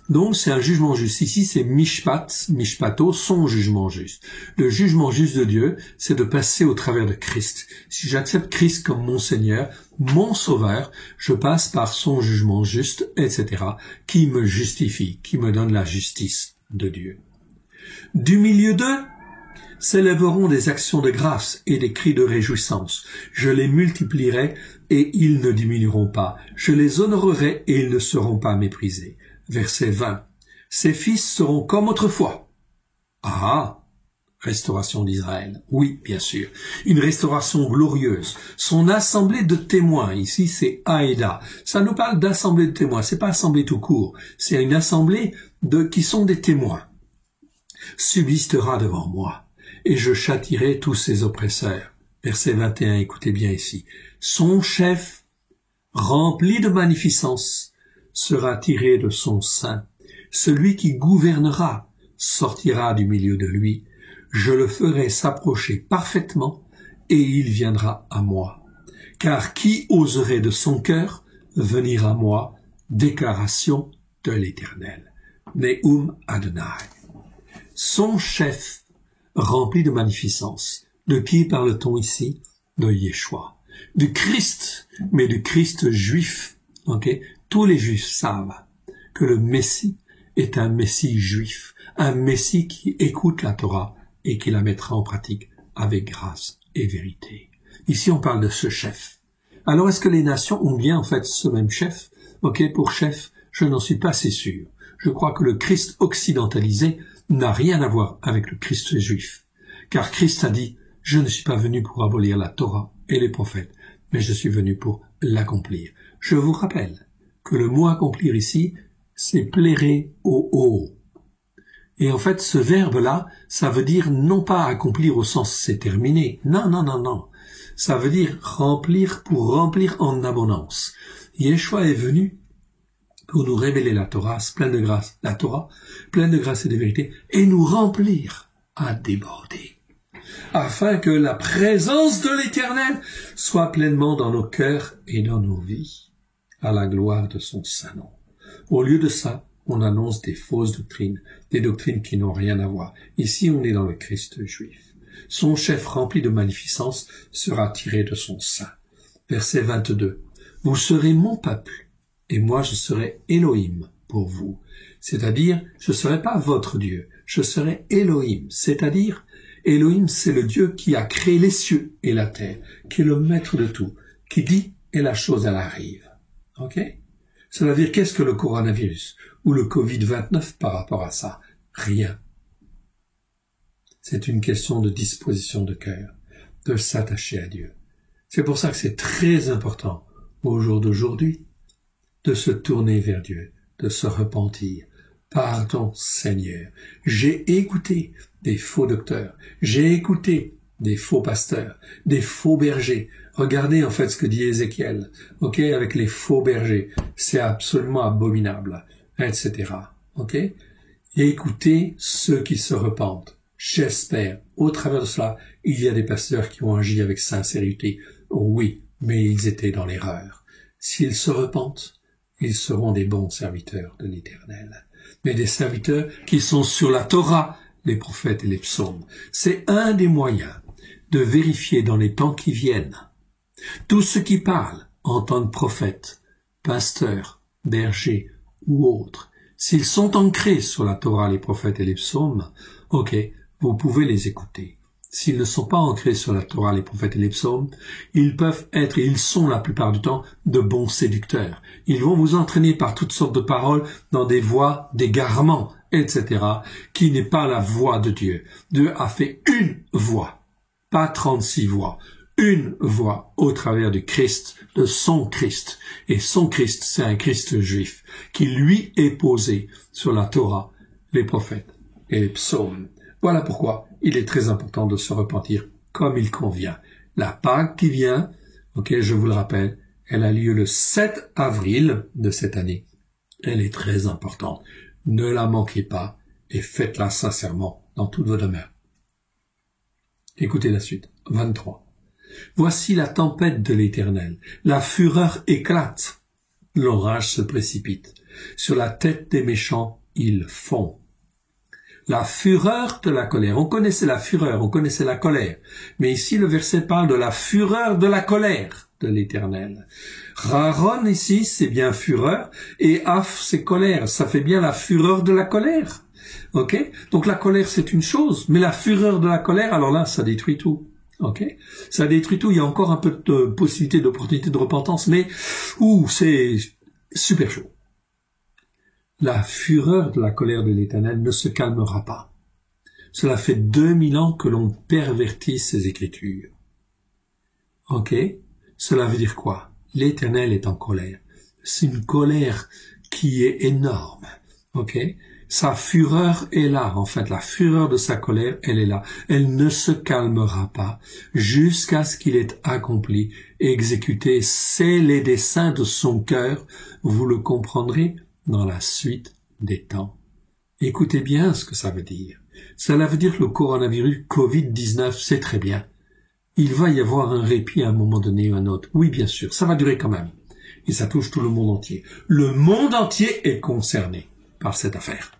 Donc c'est un jugement juste. Ici c'est mishpato, son jugement juste. Le jugement juste de Dieu, c'est de passer au travers de Christ. Si j'accepte Christ comme mon Seigneur, mon Sauveur, je passe par son jugement juste, etc., qui me justifie, qui me donne la justice de Dieu. Du milieu d'eux s'élèveront des actions de grâce et des cris de réjouissance. Je les multiplierai et ils ne diminueront pas. Je les honorerai et ils ne seront pas méprisés. Verset 20. Ses fils seront comme autrefois. Restauration d'Israël. Oui, bien sûr. Une restauration glorieuse. Son assemblée de témoins. Ici, c'est Aïda. Ça nous parle d'assemblée de témoins. C'est pas assemblée tout court. C'est une assemblée qui sont des témoins. Subsistera devant moi. Et je châtierai tous ses oppresseurs. Verset 21, écoutez bien ici. Son chef, rempli de magnificence, sera tiré de son sein. Celui qui gouvernera sortira du milieu de lui. Je le ferai s'approcher parfaitement, et il viendra à moi. Car qui oserait de son cœur venir à moi? Déclaration de l'Éternel. Neum Adonai. Son chef, rempli de magnificence. De qui parle-t-on ici? De Yeshua. Du Christ, mais du Christ juif. Tous les juifs savent que le Messie est un Messie juif, un Messie qui écoute la Torah et qui la mettra en pratique avec grâce et vérité. Ici, on parle de ce chef. Alors, est-ce que les nations ont bien en fait ce même chef? Pour chef, je n'en suis pas si sûr. Je crois que le Christ occidentalisé n'a rien à voir avec le Christ juif. Car Christ a dit, je ne suis pas venu pour abolir la Torah et les prophètes, mais je suis venu pour l'accomplir. Je vous rappelle que le mot accomplir ici, c'est plaire au haut. Et en fait, ce verbe-là, ça veut dire non pas accomplir au sens c'est terminé. Non. Ça veut dire remplir pour remplir en abondance. Yeshua est venu pour nous révéler la Torah, pleine de grâce, la Torah, pleine de grâce et de vérité, et nous remplir à déborder, afin que la présence de l'Éternel soit pleinement dans nos cœurs et dans nos vies, à la gloire de son saint nom. Au lieu de ça, on annonce des fausses doctrines, des doctrines qui n'ont rien à voir. Ici, on est dans le Christ juif. Son chef rempli de magnificence sera tiré de son sein. Verset 22. Vous serez mon peuple, et moi je serai Elohim pour vous. C'est-à-dire, je ne serai pas votre Dieu, je serai Elohim. C'est-à-dire, Elohim, c'est le Dieu qui a créé les cieux et la terre, qui est le maître de tout, qui dit et la chose elle arrive. Cela veut dire qu'est-ce que le coronavirus ou le Covid-29 par rapport à ça? Rien. C'est une question de disposition de cœur, de s'attacher à Dieu. C'est pour ça que c'est très important au jour d'aujourd'hui, de se tourner vers Dieu, de se repentir. Pardon, Seigneur, j'ai écouté des faux docteurs, j'ai écouté des faux pasteurs, des faux bergers. Regardez en fait ce que dit Ézéchiel, ok, avec les faux bergers, c'est absolument abominable, etc. Ok, et écoutez ceux qui se repentent. J'espère, au travers de cela, il y a des pasteurs qui ont agi avec sincérité. Oui, mais ils étaient dans l'erreur. S'ils se repentent, ils seront des bons serviteurs de l'Éternel. Mais des serviteurs qui sont sur la Torah, les prophètes et les psaumes. C'est un des moyens de vérifier dans les temps qui viennent. Tous ceux qui parlent en tant que prophètes, pasteurs, bergers ou autres, s'ils sont ancrés sur la Torah, les prophètes et les psaumes, ok, vous pouvez les écouter. S'ils ne sont pas ancrés sur la Torah, les prophètes et les psaumes, ils peuvent être, et ils sont la plupart du temps, de bons séducteurs. Ils vont vous entraîner par toutes sortes de paroles dans des voies d'égarement, etc., qui n'est pas la voix de Dieu. Dieu a fait une voix, pas 36 voix. Une voix au travers du Christ, de son Christ. Et son Christ, c'est un Christ juif, qui lui est posé sur la Torah, les prophètes et les psaumes. Voilà pourquoi il est très important de se repentir comme il convient. La Pâque qui vient, ok, je vous le rappelle, elle a lieu le 7 avril de cette année. Elle est très importante. Ne la manquez pas et faites-la sincèrement dans toutes vos demeures. Écoutez la suite. 23. Voici la tempête de l'Éternel. La fureur éclate. L'orage se précipite. Sur la tête des méchants, ils fond. La fureur de la colère. On connaissait la fureur, on connaissait la colère. Mais ici, le verset parle de la fureur de la colère de l'Éternel. Raron, ici, c'est bien fureur. Et Af, c'est colère. Ça fait bien la fureur de la colère. Ok? Donc la colère, c'est une chose. Mais la fureur de la colère, alors là, ça détruit tout. Ok, ça détruit tout. Il y a encore un peu de possibilité, d'opportunité de repentance, mais c'est super chaud. La fureur de la colère de l'Éternel ne se calmera pas. Cela fait 2000 ans que l'on pervertit ces Écritures. Ok, cela veut dire quoi? L'Éternel est en colère. C'est une colère qui est énorme. Ok. Sa fureur est là, en fait, la fureur de sa colère, elle est là. Elle ne se calmera pas jusqu'à ce qu'il ait accompli et exécuté. C'est les desseins de son cœur. Vous le comprendrez dans la suite des temps. Écoutez bien ce que ça veut dire. Cela veut dire que le coronavirus Covid-19, c'est très bien. Il va y avoir un répit à un moment donné ou à un autre. Oui, bien sûr, ça va durer quand même. Et ça touche tout le monde entier. Le monde entier est concerné par cette affaire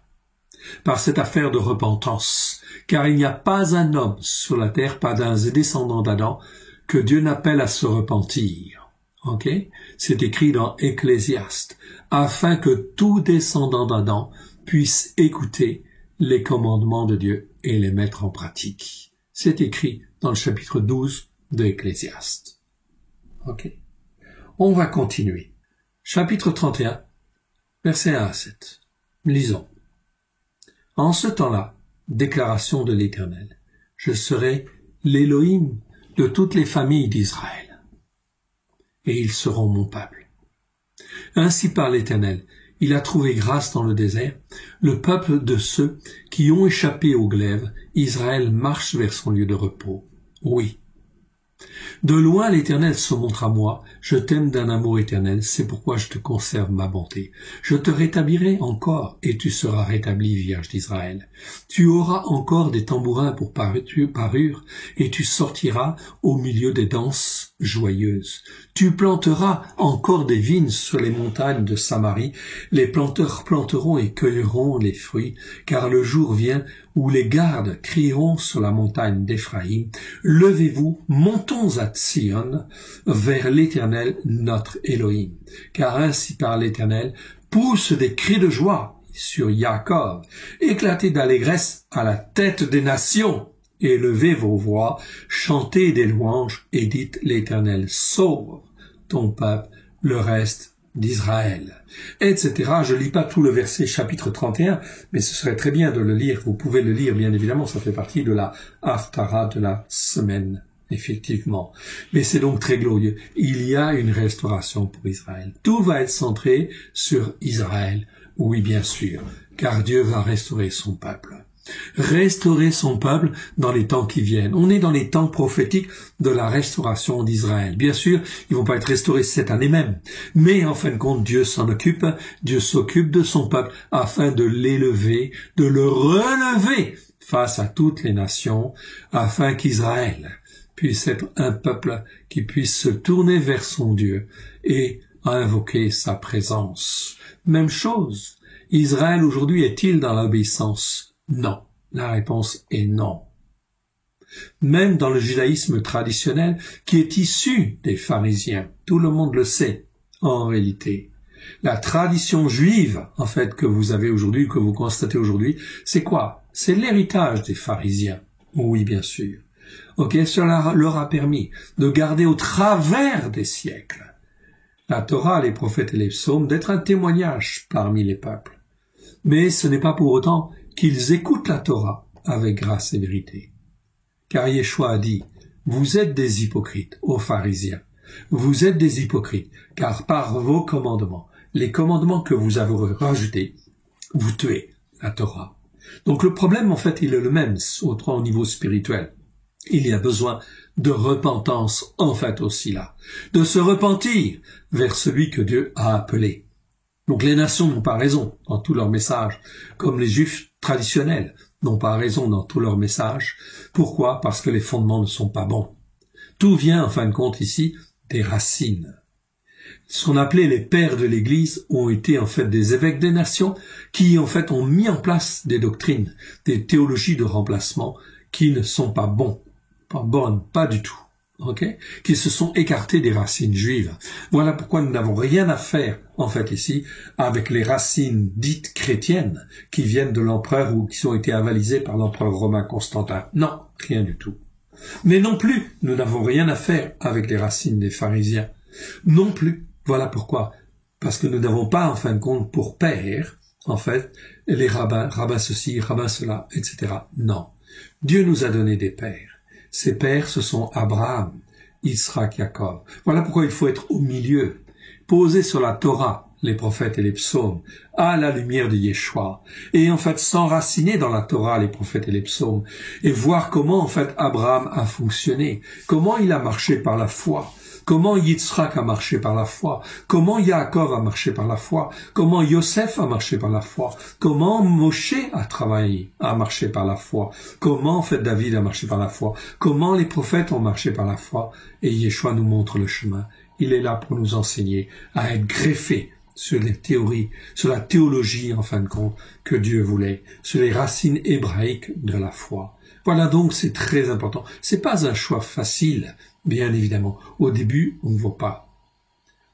de repentance, car il n'y a pas un homme sur la terre, pas d'un descendant d'Adam, que Dieu n'appelle à se repentir. Ok? C'est écrit dans Ecclésiaste, afin que tout descendant d'Adam puisse écouter les commandements de Dieu et les mettre en pratique. C'est écrit dans le chapitre 12 de Ecclésiaste. Ok? On va continuer. Chapitre 31, versets 1 à 7. Lisons. En ce temps-là, déclaration de l'Éternel, je serai l'Élohim de toutes les familles d'Israël, et ils seront mon peuple. Ainsi parle l'Éternel, il a trouvé grâce dans le désert, le peuple de ceux qui ont échappé au glaive, Israël marche vers son lieu de repos. Oui. De loin l'Éternel se montre à moi, je t'aime d'un amour éternel, c'est pourquoi je te conserve ma bonté. Je te rétablirai encore, et tu seras rétabli, Vierge d'Israël. Tu auras encore des tambourins pour parure, et tu sortiras au milieu des danses joyeuses. Tu planteras encore des vignes sur les montagnes de Samarie, les planteurs planteront et cueilleront les fruits, car le jour vient où les gardes crieront sur la montagne d'Éphraïm, levez-vous, montons à Sion, vers l'Éternel, notre Élohim. Car ainsi parle l'Éternel, pousse des cris de joie sur Jacob, éclatez d'allégresse à la tête des nations, élevez vos voix, chantez des louanges, et dites l'Éternel, sauve ton peuple, le reste d'Israël, etc. Je lis pas tout le verset chapitre 31, mais ce serait très bien de le lire. Vous pouvez le lire, bien évidemment, ça fait partie de la Haftara de la semaine effectivement. Mais c'est donc très glorieux. Il y a une restauration pour Israël. Tout va être centré sur Israël. Oui, bien sûr, car Dieu va restaurer son peuple. Restaurer son peuple dans les temps qui viennent. On est dans les temps prophétiques de la restauration d'Israël. Bien sûr, ils vont pas être restaurés cette année même. Mais en fin de compte, Dieu s'en occupe. Dieu s'occupe de son peuple afin de l'élever, de le relever face à toutes les nations, afin qu'Israël puisse être un peuple qui puisse se tourner vers son Dieu et invoquer sa présence. Même chose. Israël aujourd'hui est-il dans l'obéissance? Non. La réponse est non. Même dans le judaïsme traditionnel, qui est issu des pharisiens, tout le monde le sait, en réalité. La tradition juive, en fait, que vous avez aujourd'hui, que vous constatez aujourd'hui, c'est quoi? C'est l'héritage des pharisiens. Oui, bien sûr. Ok, cela leur a permis de garder au travers des siècles la Torah, les prophètes et les psaumes, d'être un témoignage parmi les peuples. Mais ce n'est pas pour autant qu'ils écoutent la Torah avec grâce et vérité. Car Yeshua a dit, vous êtes des hypocrites, ô pharisiens. Vous êtes des hypocrites, car par vos commandements, les commandements que vous avez rajoutés, vous tuez la Torah. Donc le problème, en fait, il est le même au niveau spirituel. Il y a besoin de repentance, en fait, aussi là. De se repentir vers celui que Dieu a appelé. Donc les nations n'ont pas raison dans tous leurs messages, comme les Juifs traditionnels n'ont pas raison dans tous leurs messages. Pourquoi? Parce que les fondements ne sont pas bons. Tout vient, en fin de compte, ici, des racines. Ce qu'on appelait les pères de l'Église ont été en fait des évêques des nations qui, en fait, ont mis en place des doctrines, des théologies de remplacement qui ne sont pas bonnes, pas du tout. Okay, qui se sont écartés des racines juives. Voilà pourquoi nous n'avons rien à faire, en fait, ici, avec les racines dites chrétiennes qui viennent de l'empereur ou qui ont été avalisées par l'empereur romain Constantin. Non, rien du tout. Mais non plus, nous n'avons rien à faire avec les racines des pharisiens. Non plus. Voilà pourquoi. Parce que nous n'avons pas, en fin de compte, pour père, en fait, les rabbins ceci, rabbins cela, etc. Non. Dieu nous a donné des pères. Ces pères, ce sont Abraham, Isaac, Jacob. Voilà pourquoi il faut être au milieu, posé sur la Torah, les prophètes et les psaumes, à la lumière de Yeshua, et en fait s'enraciner dans la Torah, les prophètes et les psaumes, et voir comment en fait Abraham a fonctionné, comment il a marché par la foi, comment Yitzhak a marché par la foi, comment Yaakov a marché par la foi, comment Yosef a marché par la foi, comment Moshe a marché par la foi, comment en fait David a marché par la foi, comment les prophètes ont marché par la foi, et Yeshua nous montre le chemin. Il est là pour nous enseigner à être greffés sur les théories, sur la théologie en fin de compte que Dieu voulait, sur les racines hébraïques de la foi. Voilà donc, c'est très important. C'est pas un choix facile. Bien évidemment, au début, on ne voit pas.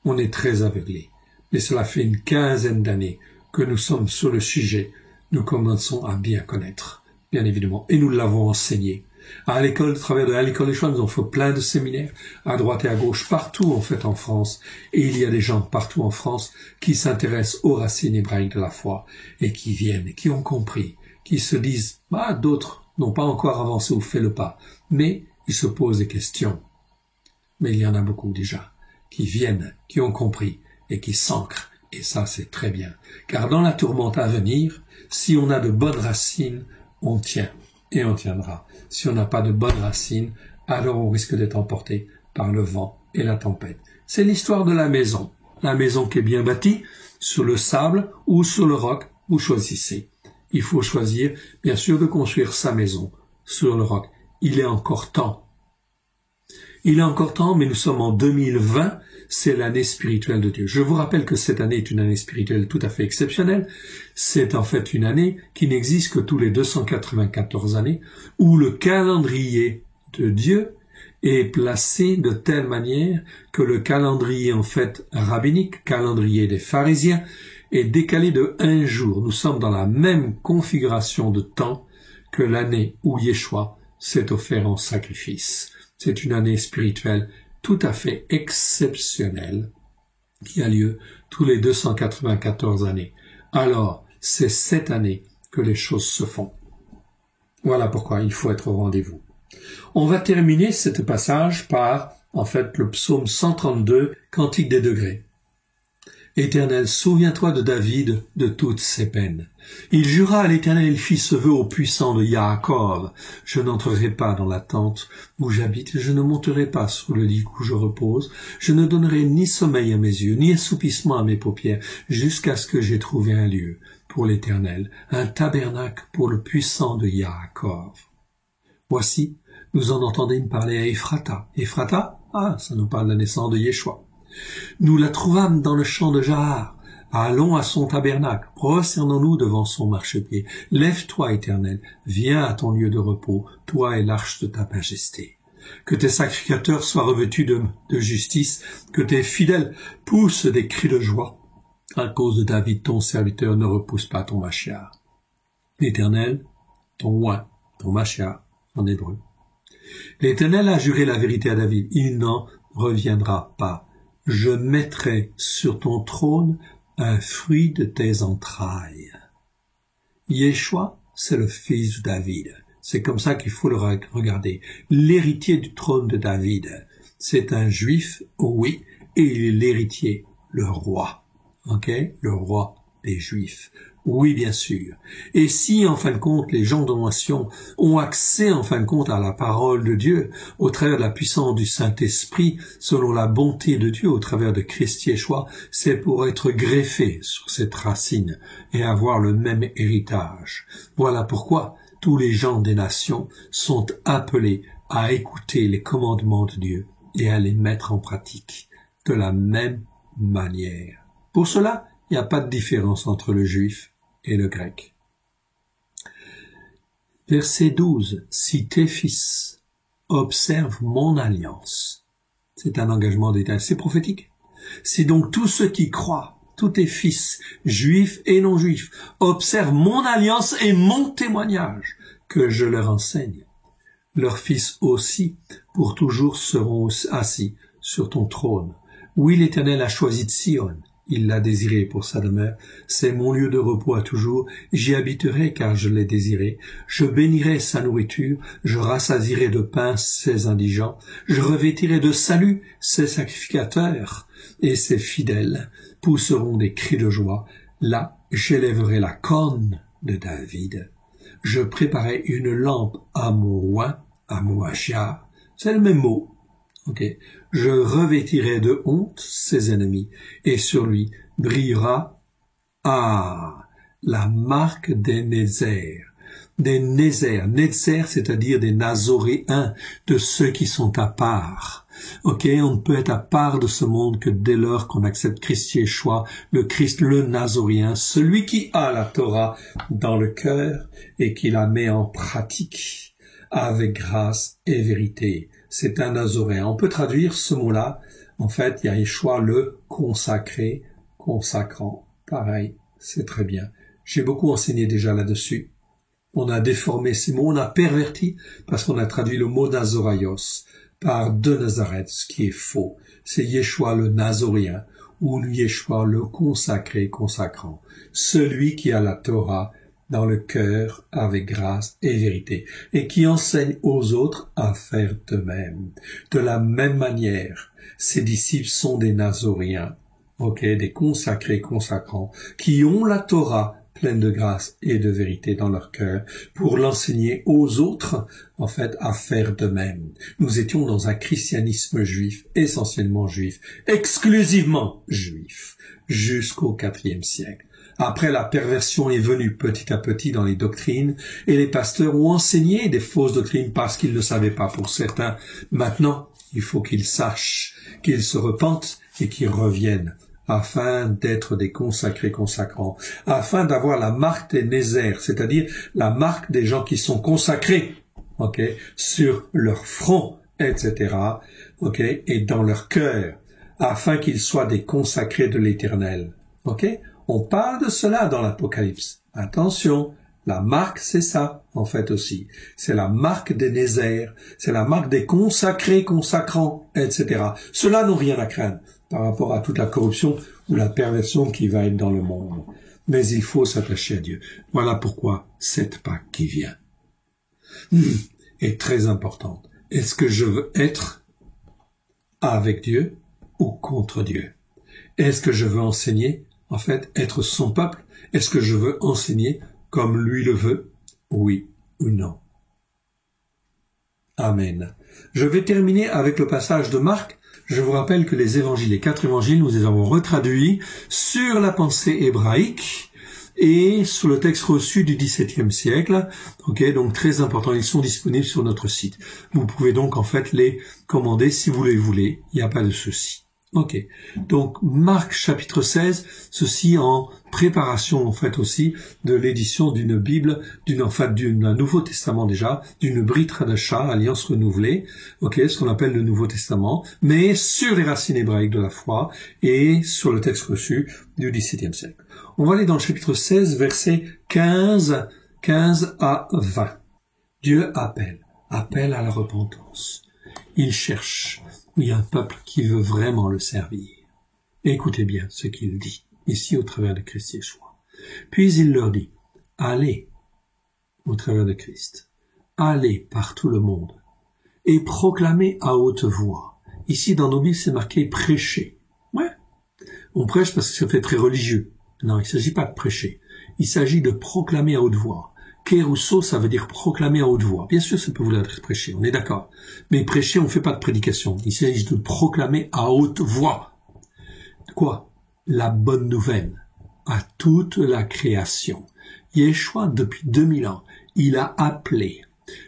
On est très aveuglé. Mais cela fait une 15aine d'années que nous sommes sur le sujet. Nous commençons à bien connaître, bien évidemment. Et nous l'avons enseigné. À l'école, au travers de l'école des choix, nous avons fait plein de séminaires, à droite et à gauche, partout en fait en France. Et il y a des gens partout en France qui s'intéressent aux racines hébraïques de la foi et qui viennent, et qui ont compris, qui se disent, d'autres n'ont pas encore avancé ou fait le pas. Mais ils se posent des questions. Mais il y en a beaucoup déjà qui viennent, qui ont compris et qui s'ancrent. Et ça, c'est très bien. Car dans la tourmente à venir, si on a de bonnes racines, on tient et on tiendra. Si on n'a pas de bonnes racines, alors on risque d'être emporté par le vent et la tempête. C'est l'histoire de la maison. La maison qui est bien bâtie, sur le sable ou sur le roc, vous choisissez. Il faut choisir, bien sûr, de construire sa maison sur le roc. Il est encore temps. Il est encore temps, mais nous sommes en 2020, c'est l'année spirituelle de Dieu. Je vous rappelle que cette année est une année spirituelle tout à fait exceptionnelle. C'est en fait une année qui n'existe que tous les 294 années, où le calendrier de Dieu est placé de telle manière que le calendrier en fait rabbinique, calendrier des pharisiens, est décalé de 1 jour. Nous sommes dans la même configuration de temps que l'année où Yeshua s'est offert en sacrifice. C'est une année spirituelle tout à fait exceptionnelle qui a lieu tous les 294 années. Alors, c'est cette année que les choses se font. Voilà pourquoi il faut être au rendez-vous. On va terminer ce passage par, en fait, le psaume 132, Cantique des degrés. Éternel, souviens-toi de David, de toutes ses peines. Il jura à l'Éternel, il fit ce vœu au puissant de Yaakov. Je n'entrerai pas dans la tente où j'habite, je ne monterai pas sur le lit où je repose, je ne donnerai ni sommeil à mes yeux, ni assoupissement à mes paupières, jusqu'à ce que j'aie trouvé un lieu pour l'Éternel, un tabernacle pour le puissant de Yaakov. Voici, nous en entendîmes parler à Ephrata. Ephrata, ça nous parle de la naissance de Yeshua. Nous la trouvâmes dans le champ de Jahar. Allons à son tabernacle, prosternons-nous devant son marchepied. Lève-toi, Éternel, viens à ton lieu de repos, toi et l'arche de ta majesté. Que tes sacrificateurs soient revêtus de justice, que tes fidèles poussent des cris de joie. À cause de David, ton serviteur, ne repousse pas ton Mashiach. L'Éternel, ton oint, ton Mashiach, en hébreu. L'Éternel a juré la vérité à David, il n'en reviendra pas. Je mettrai sur ton trône un fruit de tes entrailles. Yeshua, c'est le fils de David. C'est comme ça qu'il faut le regarder. L'héritier du trône de David. C'est un juif, oui, et il est l'héritier, le roi. Ok? Le roi des Juifs. Oui, bien sûr. Et si, en fin de compte, les gens de nation ont accès, en fin de compte, à la parole de Dieu, au travers de la puissance du Saint-Esprit, selon la bonté de Dieu, au travers de Christ Yeshua, c'est pour être greffé sur cette racine et avoir le même héritage. Voilà pourquoi tous les gens des nations sont appelés à écouter les commandements de Dieu et à les mettre en pratique de la même manière. Pour cela, il n'y a pas de différence entre le juif et le grec. Verset 12. Si tes fils observent mon alliance, c'est un engagement d'État, c'est prophétique. Si donc tous ceux qui croient, tous tes fils, juifs et non juifs, observent mon alliance et mon témoignage que je leur enseigne, leurs fils aussi pour toujours seront assis sur ton trône. Oui, l'Éternel a choisi de Sion. Il l'a désiré pour sa demeure. C'est mon lieu de repos à toujours. J'y habiterai car je l'ai désiré. Je bénirai sa nourriture. Je rassasirai de pain ses indigents. Je revêtirai de salut ses sacrificateurs. Et ses fidèles pousseront des cris de joie. Là, j'élèverai la corne de David. Je préparai une lampe à mon oint, à mon Mashiach. C'est le même mot. Ok. Je revêtirai de honte ses ennemis, et sur lui brillera, la marque des Nézers. Des Nézers. Nézers, c'est-à-dire des Nazoréens, de ceux qui sont à part. Ok, on ne peut être à part de ce monde que dès lors qu'on accepte Christ Yeshua, le Christ, le Nazoréen, celui qui a la Torah dans le cœur et qui la met en pratique avec grâce et vérité. C'est un Nazoréen. On peut traduire ce mot-là, en fait, Yeshua, le consacré, consacrant. Pareil, c'est très bien. J'ai beaucoup enseigné déjà là-dessus. On a déformé ces mots, on a perverti, parce qu'on a traduit le mot Nazoraios par de Nazareth, ce qui est faux. C'est Yeshua le Nazoréen, ou Yeshua le consacré, consacrant. Celui qui a la Torah dans le cœur avec grâce et vérité, et qui enseigne aux autres à faire de même. De la même manière, ses disciples sont des Nazoréens, des consacrés, consacrants, qui ont la Torah pleine de grâce et de vérité dans leur cœur, pour l'enseigner aux autres, en fait, à faire de même. Nous étions dans un christianisme juif, essentiellement juif, exclusivement juif, jusqu'au IVe siècle. Après, la perversion est venue petit à petit dans les doctrines, et les pasteurs ont enseigné des fausses doctrines parce qu'ils ne savaient pas pour certains. Maintenant, il faut qu'ils sachent, qu'ils se repentent et qu'ils reviennent, afin d'être des consacrés consacrants, afin d'avoir la marque des Nézers, c'est-à-dire la marque des gens qui sont consacrés, sur leur front, etc., et dans leur cœur, afin qu'ils soient des consacrés de l'Éternel, On parle de cela dans l'Apocalypse. Attention, la marque, c'est ça, en fait aussi. C'est la marque des Nézers, c'est la marque des consacrés, consacrants, etc. Ceux-là n'ont rien à craindre par rapport à toute la corruption ou la perversion qui va être dans le monde. Mais il faut s'attacher à Dieu. Voilà pourquoi cette Pâque qui vient. est très importante. Est-ce que je veux être avec Dieu ou contre Dieu? Est-ce que je veux enseigner, en fait, être son peuple? Est-ce que je veux enseigner comme lui le veut? Oui ou non? Amen. Je vais terminer avec le passage de Marc. Je vous rappelle que les évangiles, les 4 évangiles, nous les avons retraduits sur la pensée hébraïque et sur le texte reçu du XVIIe siècle. Ok, donc très important, ils sont disponibles sur notre site. Vous pouvez donc en fait les commander si vous les voulez, il n'y a pas de souci. Ok, donc Marc chapitre 16, ceci en préparation en fait aussi de l'édition d'une Bible, d'un Nouveau Testament déjà, d'une Brit Hadasha, Alliance renouvelée, ok, ce qu'on appelle le Nouveau Testament, mais sur les racines hébraïques de la foi et sur le texte reçu du XVIIe siècle. On va aller dans le chapitre 16, versets 15 à 20. Dieu appelle à la repentance. Il cherche. Il y a un peuple qui veut vraiment le servir. Écoutez bien ce qu'il dit, ici au travers de Christ Yeshua. Puis il leur dit, allez, au travers de Christ, allez par tout le monde, et proclamez à haute voix. Ici, dans nos Bibles, c'est marqué prêcher. Ouais. On prêche parce que ça fait très religieux. Non, il ne s'agit pas de prêcher. Il s'agit de proclamer à haute voix. Kérousso, ça veut dire proclamer à haute voix. Bien sûr, ça peut vouloir dire prêcher, on est d'accord. Mais prêcher, on ne fait pas de prédication. Il s'agit de proclamer à haute voix. Quoi? La bonne nouvelle à toute la création. Yeshua, depuis 2000 ans, il a appelé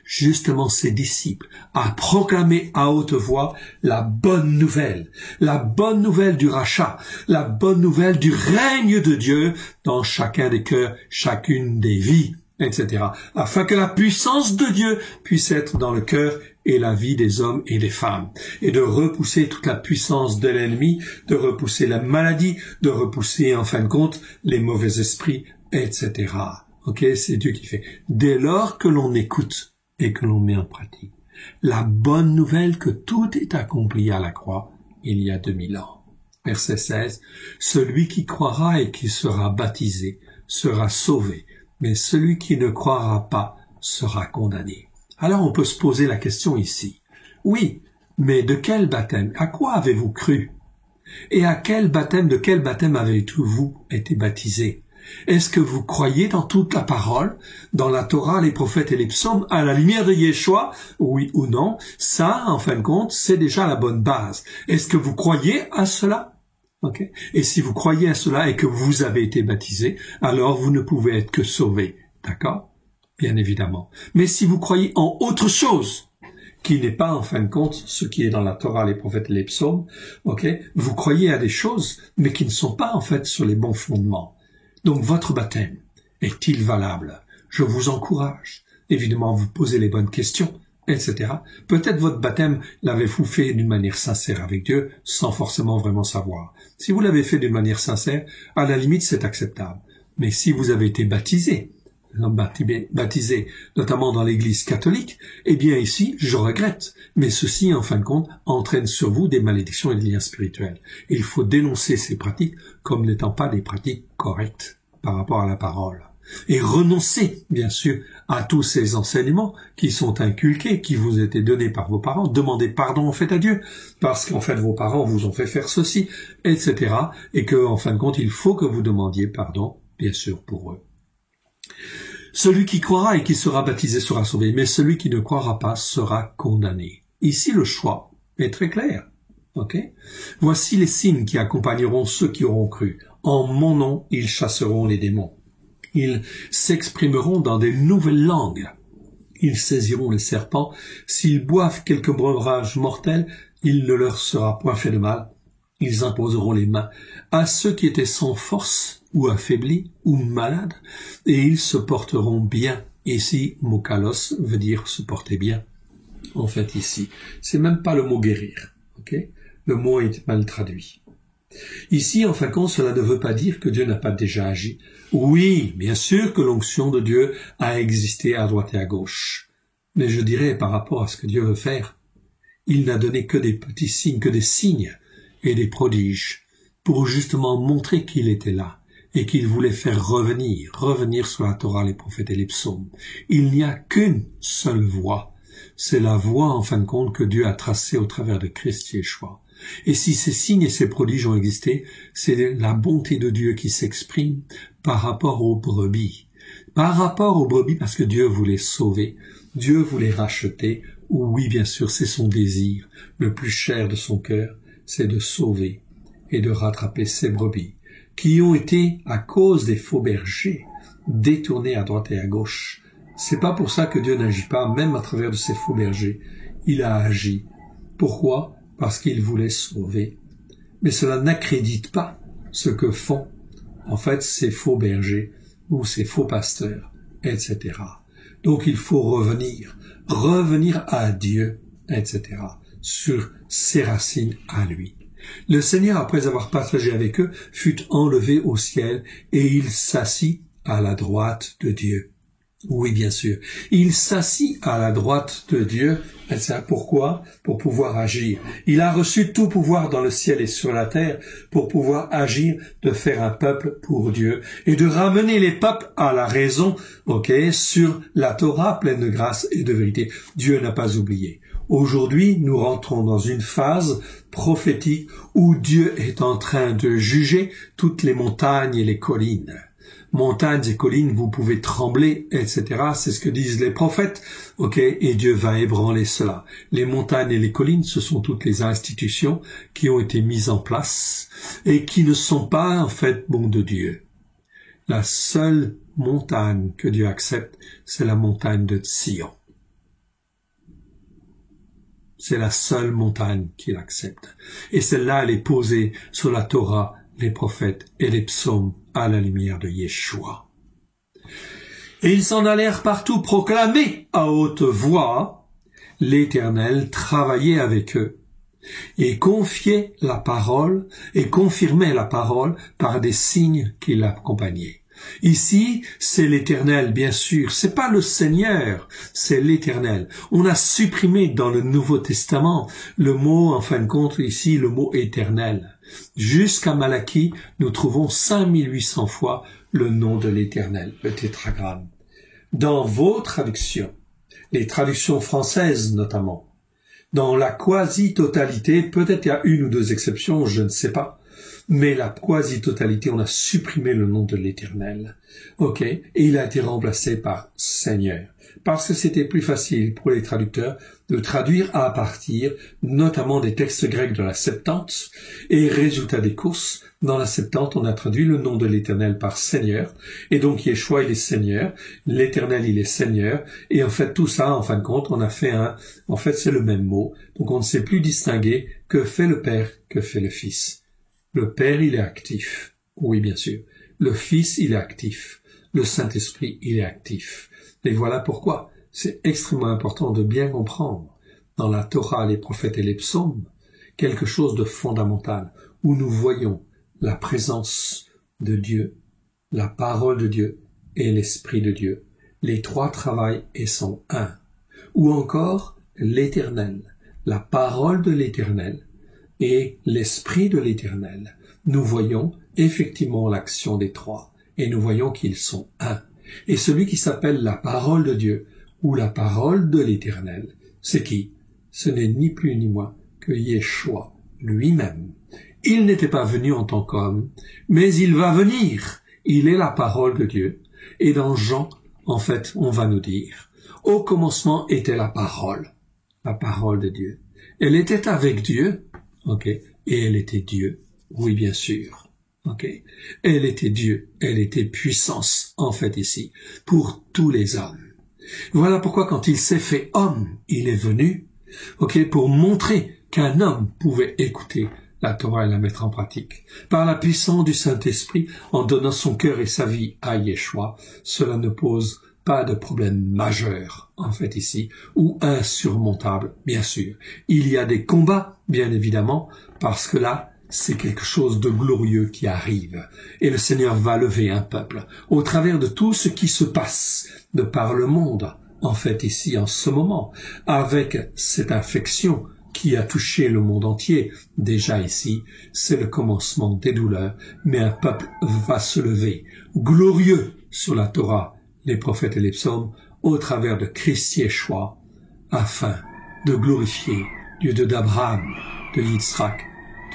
justement ses disciples à proclamer à haute voix la bonne nouvelle du rachat, la bonne nouvelle du règne de Dieu dans chacun des cœurs, chacune des vies, etc., afin que la puissance de Dieu puisse être dans le cœur et la vie des hommes et des femmes, et de repousser toute la puissance de l'ennemi, de repousser la maladie, de repousser en fin de compte les mauvais esprits, etc. Ok, c'est Dieu qui fait. Dès lors que l'on écoute et que l'on met en pratique la bonne nouvelle que tout est accompli à la croix il y a 2000 ans. Verset 16, celui qui croira et qui sera baptisé sera sauvé, mais celui qui ne croira pas sera condamné. Alors on peut se poser la question ici. Oui, mais de quel baptême? À quoi avez-vous cru? Et de quel baptême avez-vous été baptisé? Est-ce que vous croyez dans toute la parole, dans la Torah, les prophètes et les psaumes, à la lumière de Yeshua? Oui ou non? Ça, en fin de compte, c'est déjà la bonne base. Est-ce que vous croyez à cela? Okay. Et si vous croyez à cela et que vous avez été baptisé, alors vous ne pouvez être que sauvé. D'accord? Bien évidemment. Mais si vous croyez en autre chose, qui n'est pas, en fin de compte, ce qui est dans la Torah, les prophètes et les psaumes, vous croyez à des choses, mais qui ne sont pas, en fait, sur les bons fondements. Donc, votre baptême est-il valable? Je vous encourage. Évidemment, vous posez les bonnes questions, etc. Peut-être votre baptême l'avez-vous fait d'une manière sincère avec Dieu, sans forcément vraiment savoir. Si vous l'avez fait d'une manière sincère, à la limite, c'est acceptable. Mais si vous avez été baptisé, notamment dans l'Église catholique, eh bien ici, je regrette. Mais ceci, en fin de compte, entraîne sur vous des malédictions et des liens spirituels. Et il faut dénoncer ces pratiques comme n'étant pas des pratiques correctes par rapport à la parole. Et renoncer, bien sûr, à tous ces enseignements qui sont inculqués, qui vous étaient donnés par vos parents. Demandez pardon en fait à Dieu, parce qu'en fait vos parents vous ont fait faire ceci, etc. Et que, en fin de compte, il faut que vous demandiez pardon, bien sûr, pour eux. Celui qui croira et qui sera baptisé sera sauvé, mais celui qui ne croira pas sera condamné. Ici, le choix est très clair. Okay? Voici les signes qui accompagneront ceux qui auront cru. En mon nom, ils chasseront les démons. Ils s'exprimeront dans des nouvelles langues. Ils saisiront les serpents. S'ils boivent quelque breuvage mortel, il ne leur sera point fait de mal. Ils imposeront les mains à ceux qui étaient sans force, ou affaiblis, ou malades, et ils se porteront bien. Ici, mokalos veut dire se porter bien. En fait, ici, c'est même pas le mot guérir. Okay? Le mot est mal traduit. Ici, en fin de compte, cela ne veut pas dire que Dieu n'a pas déjà agi. Oui, bien sûr que l'onction de Dieu a existé à droite et à gauche. Mais je dirais, par rapport à ce que Dieu veut faire, il n'a donné que des petits signes, que des signes et des prodiges, pour justement montrer qu'il était là, et qu'il voulait faire revenir sur la Torah, les prophètes et les psaumes. Il n'y a qu'une seule voie, C'est la voie, en fin de compte, que Dieu a tracée au travers de Christ Yeshua. Et si ces signes et ces prodiges ont existé, c'est la bonté de Dieu qui s'exprime par rapport aux brebis. Par rapport aux brebis, parce que Dieu voulait sauver, Dieu voulait racheter. Oui, bien sûr, c'est son désir, le plus cher de son cœur, c'est de sauver et de rattraper ces brebis, qui ont été, à cause des faux bergers, détournés à droite et à gauche. C'est pas pour ça que Dieu n'agit pas, même à travers de ces faux bergers. Il a agi. Pourquoi? Parce qu'il voulait sauver. Mais cela n'accrédite pas ce que font, en fait, ces faux bergers ou ces faux pasteurs, etc. Donc il faut revenir à Dieu, etc., sur ses racines à lui. Le Seigneur, après avoir partagé avec eux, fut enlevé au ciel et il s'assit à la droite de Dieu. Oui, bien sûr. Il s'assit à la droite de Dieu. Et ça, pourquoi? Pour pouvoir agir. Il a reçu tout pouvoir dans le ciel et sur la terre pour pouvoir agir, de faire un peuple pour Dieu et de ramener les peuples à la raison, sur la Torah pleine de grâce et de vérité. Dieu n'a pas oublié. Aujourd'hui, nous rentrons dans une phase prophétique où Dieu est en train de juger toutes les montagnes et les collines. Montagnes et collines, vous pouvez trembler, etc. C'est ce que disent les prophètes, et Dieu va ébranler cela. Les montagnes et les collines, ce sont toutes les institutions qui ont été mises en place et qui ne sont pas, en fait, bons de Dieu. La seule montagne que Dieu accepte, c'est la montagne de Sion. C'est la seule montagne qu'il accepte. Et celle-là, elle est posée sur la Torah, les prophètes et les psaumes à la lumière de Yeshua. Et ils s'en allèrent partout proclamer à haute voix, l'Éternel travaillait avec eux et confiait la parole et confirmait la parole par des signes qui l'accompagnaient. Ici, c'est l'Éternel, bien sûr. C'est pas le Seigneur, c'est l'Éternel. On a supprimé dans le Nouveau Testament le mot, en fin de compte, ici, le mot éternel. Jusqu'à Malachie, nous trouvons 5800 fois le nom de l'Éternel, le tétragramme. Dans vos traductions, les traductions françaises notamment, dans la quasi-totalité, peut-être il y a une ou deux exceptions, je ne sais pas, mais la quasi-totalité, on a supprimé le nom de l'Éternel. Et il a été remplacé par Seigneur. Parce que c'était plus facile pour les traducteurs de traduire à partir, notamment des textes grecs de la Septante. Et résultat des courses, dans la Septante, on a traduit le nom de l'Éternel par Seigneur. Et donc Yeshua, il est Seigneur. L'Éternel, il est Seigneur. Et en fait, tout ça, en fin de compte, on a fait en fait, c'est le même mot. Donc on ne sait plus distinguer que fait le Père, que fait le Fils. Le Père, il est actif. Oui, bien sûr. Le Fils, il est actif. Le Saint-Esprit, il est actif. Et voilà pourquoi c'est extrêmement important de bien comprendre dans la Torah, les prophètes et les psaumes, quelque chose de fondamental, où nous voyons la présence de Dieu, la parole de Dieu et l'Esprit de Dieu. Les trois travaillent et sont un. Ou encore l'Éternel, la parole de l'Éternel et l'Esprit de l'Éternel. Nous voyons effectivement l'action des trois et nous voyons qu'ils sont un. Et celui qui s'appelle la parole de Dieu ou la parole de l'Éternel, c'est qui? Ce n'est ni plus ni moins que Yeshua lui-même. Il n'était pas venu en tant qu'homme, mais il va venir. Il est la parole de Dieu. Et dans Jean, en fait, on va nous dire, au commencement était la parole de Dieu. Elle était avec Dieu, et elle était Dieu, oui bien sûr. Elle était Dieu, elle était puissance, en fait ici, pour tous les hommes. Voilà pourquoi quand il s'est fait homme, il est venu, pour montrer qu'un homme pouvait écouter la Torah et la mettre en pratique. Par la puissance du Saint-Esprit, en donnant son cœur et sa vie à Yeshua, cela ne pose pas de problème majeur, en fait ici, ou insurmontable, bien sûr. Il y a des combats, bien évidemment, parce que là, c'est quelque chose de glorieux qui arrive. Et le Seigneur va lever un peuple au travers de tout ce qui se passe de par le monde, en fait ici, en ce moment, avec cette infection qui a touché le monde entier. Déjà ici, c'est le commencement des douleurs, mais un peuple va se lever, glorieux sur la Torah, les prophètes et les psaumes, au travers de Christ Yeshua, afin de glorifier Dieu d'Abraham, de Yitzhak,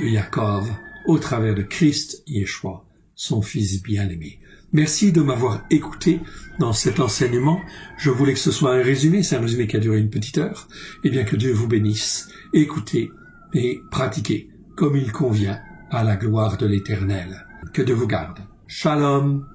de Yaakov, au travers de Christ Yeshua, son Fils bien-aimé. Merci de m'avoir écouté dans cet enseignement. Je voulais que ce soit un résumé, c'est un résumé qui a duré une petite heure. Eh bien, que Dieu vous bénisse. Écoutez et pratiquez comme il convient à la gloire de l'Éternel. Que Dieu vous garde. Shalom.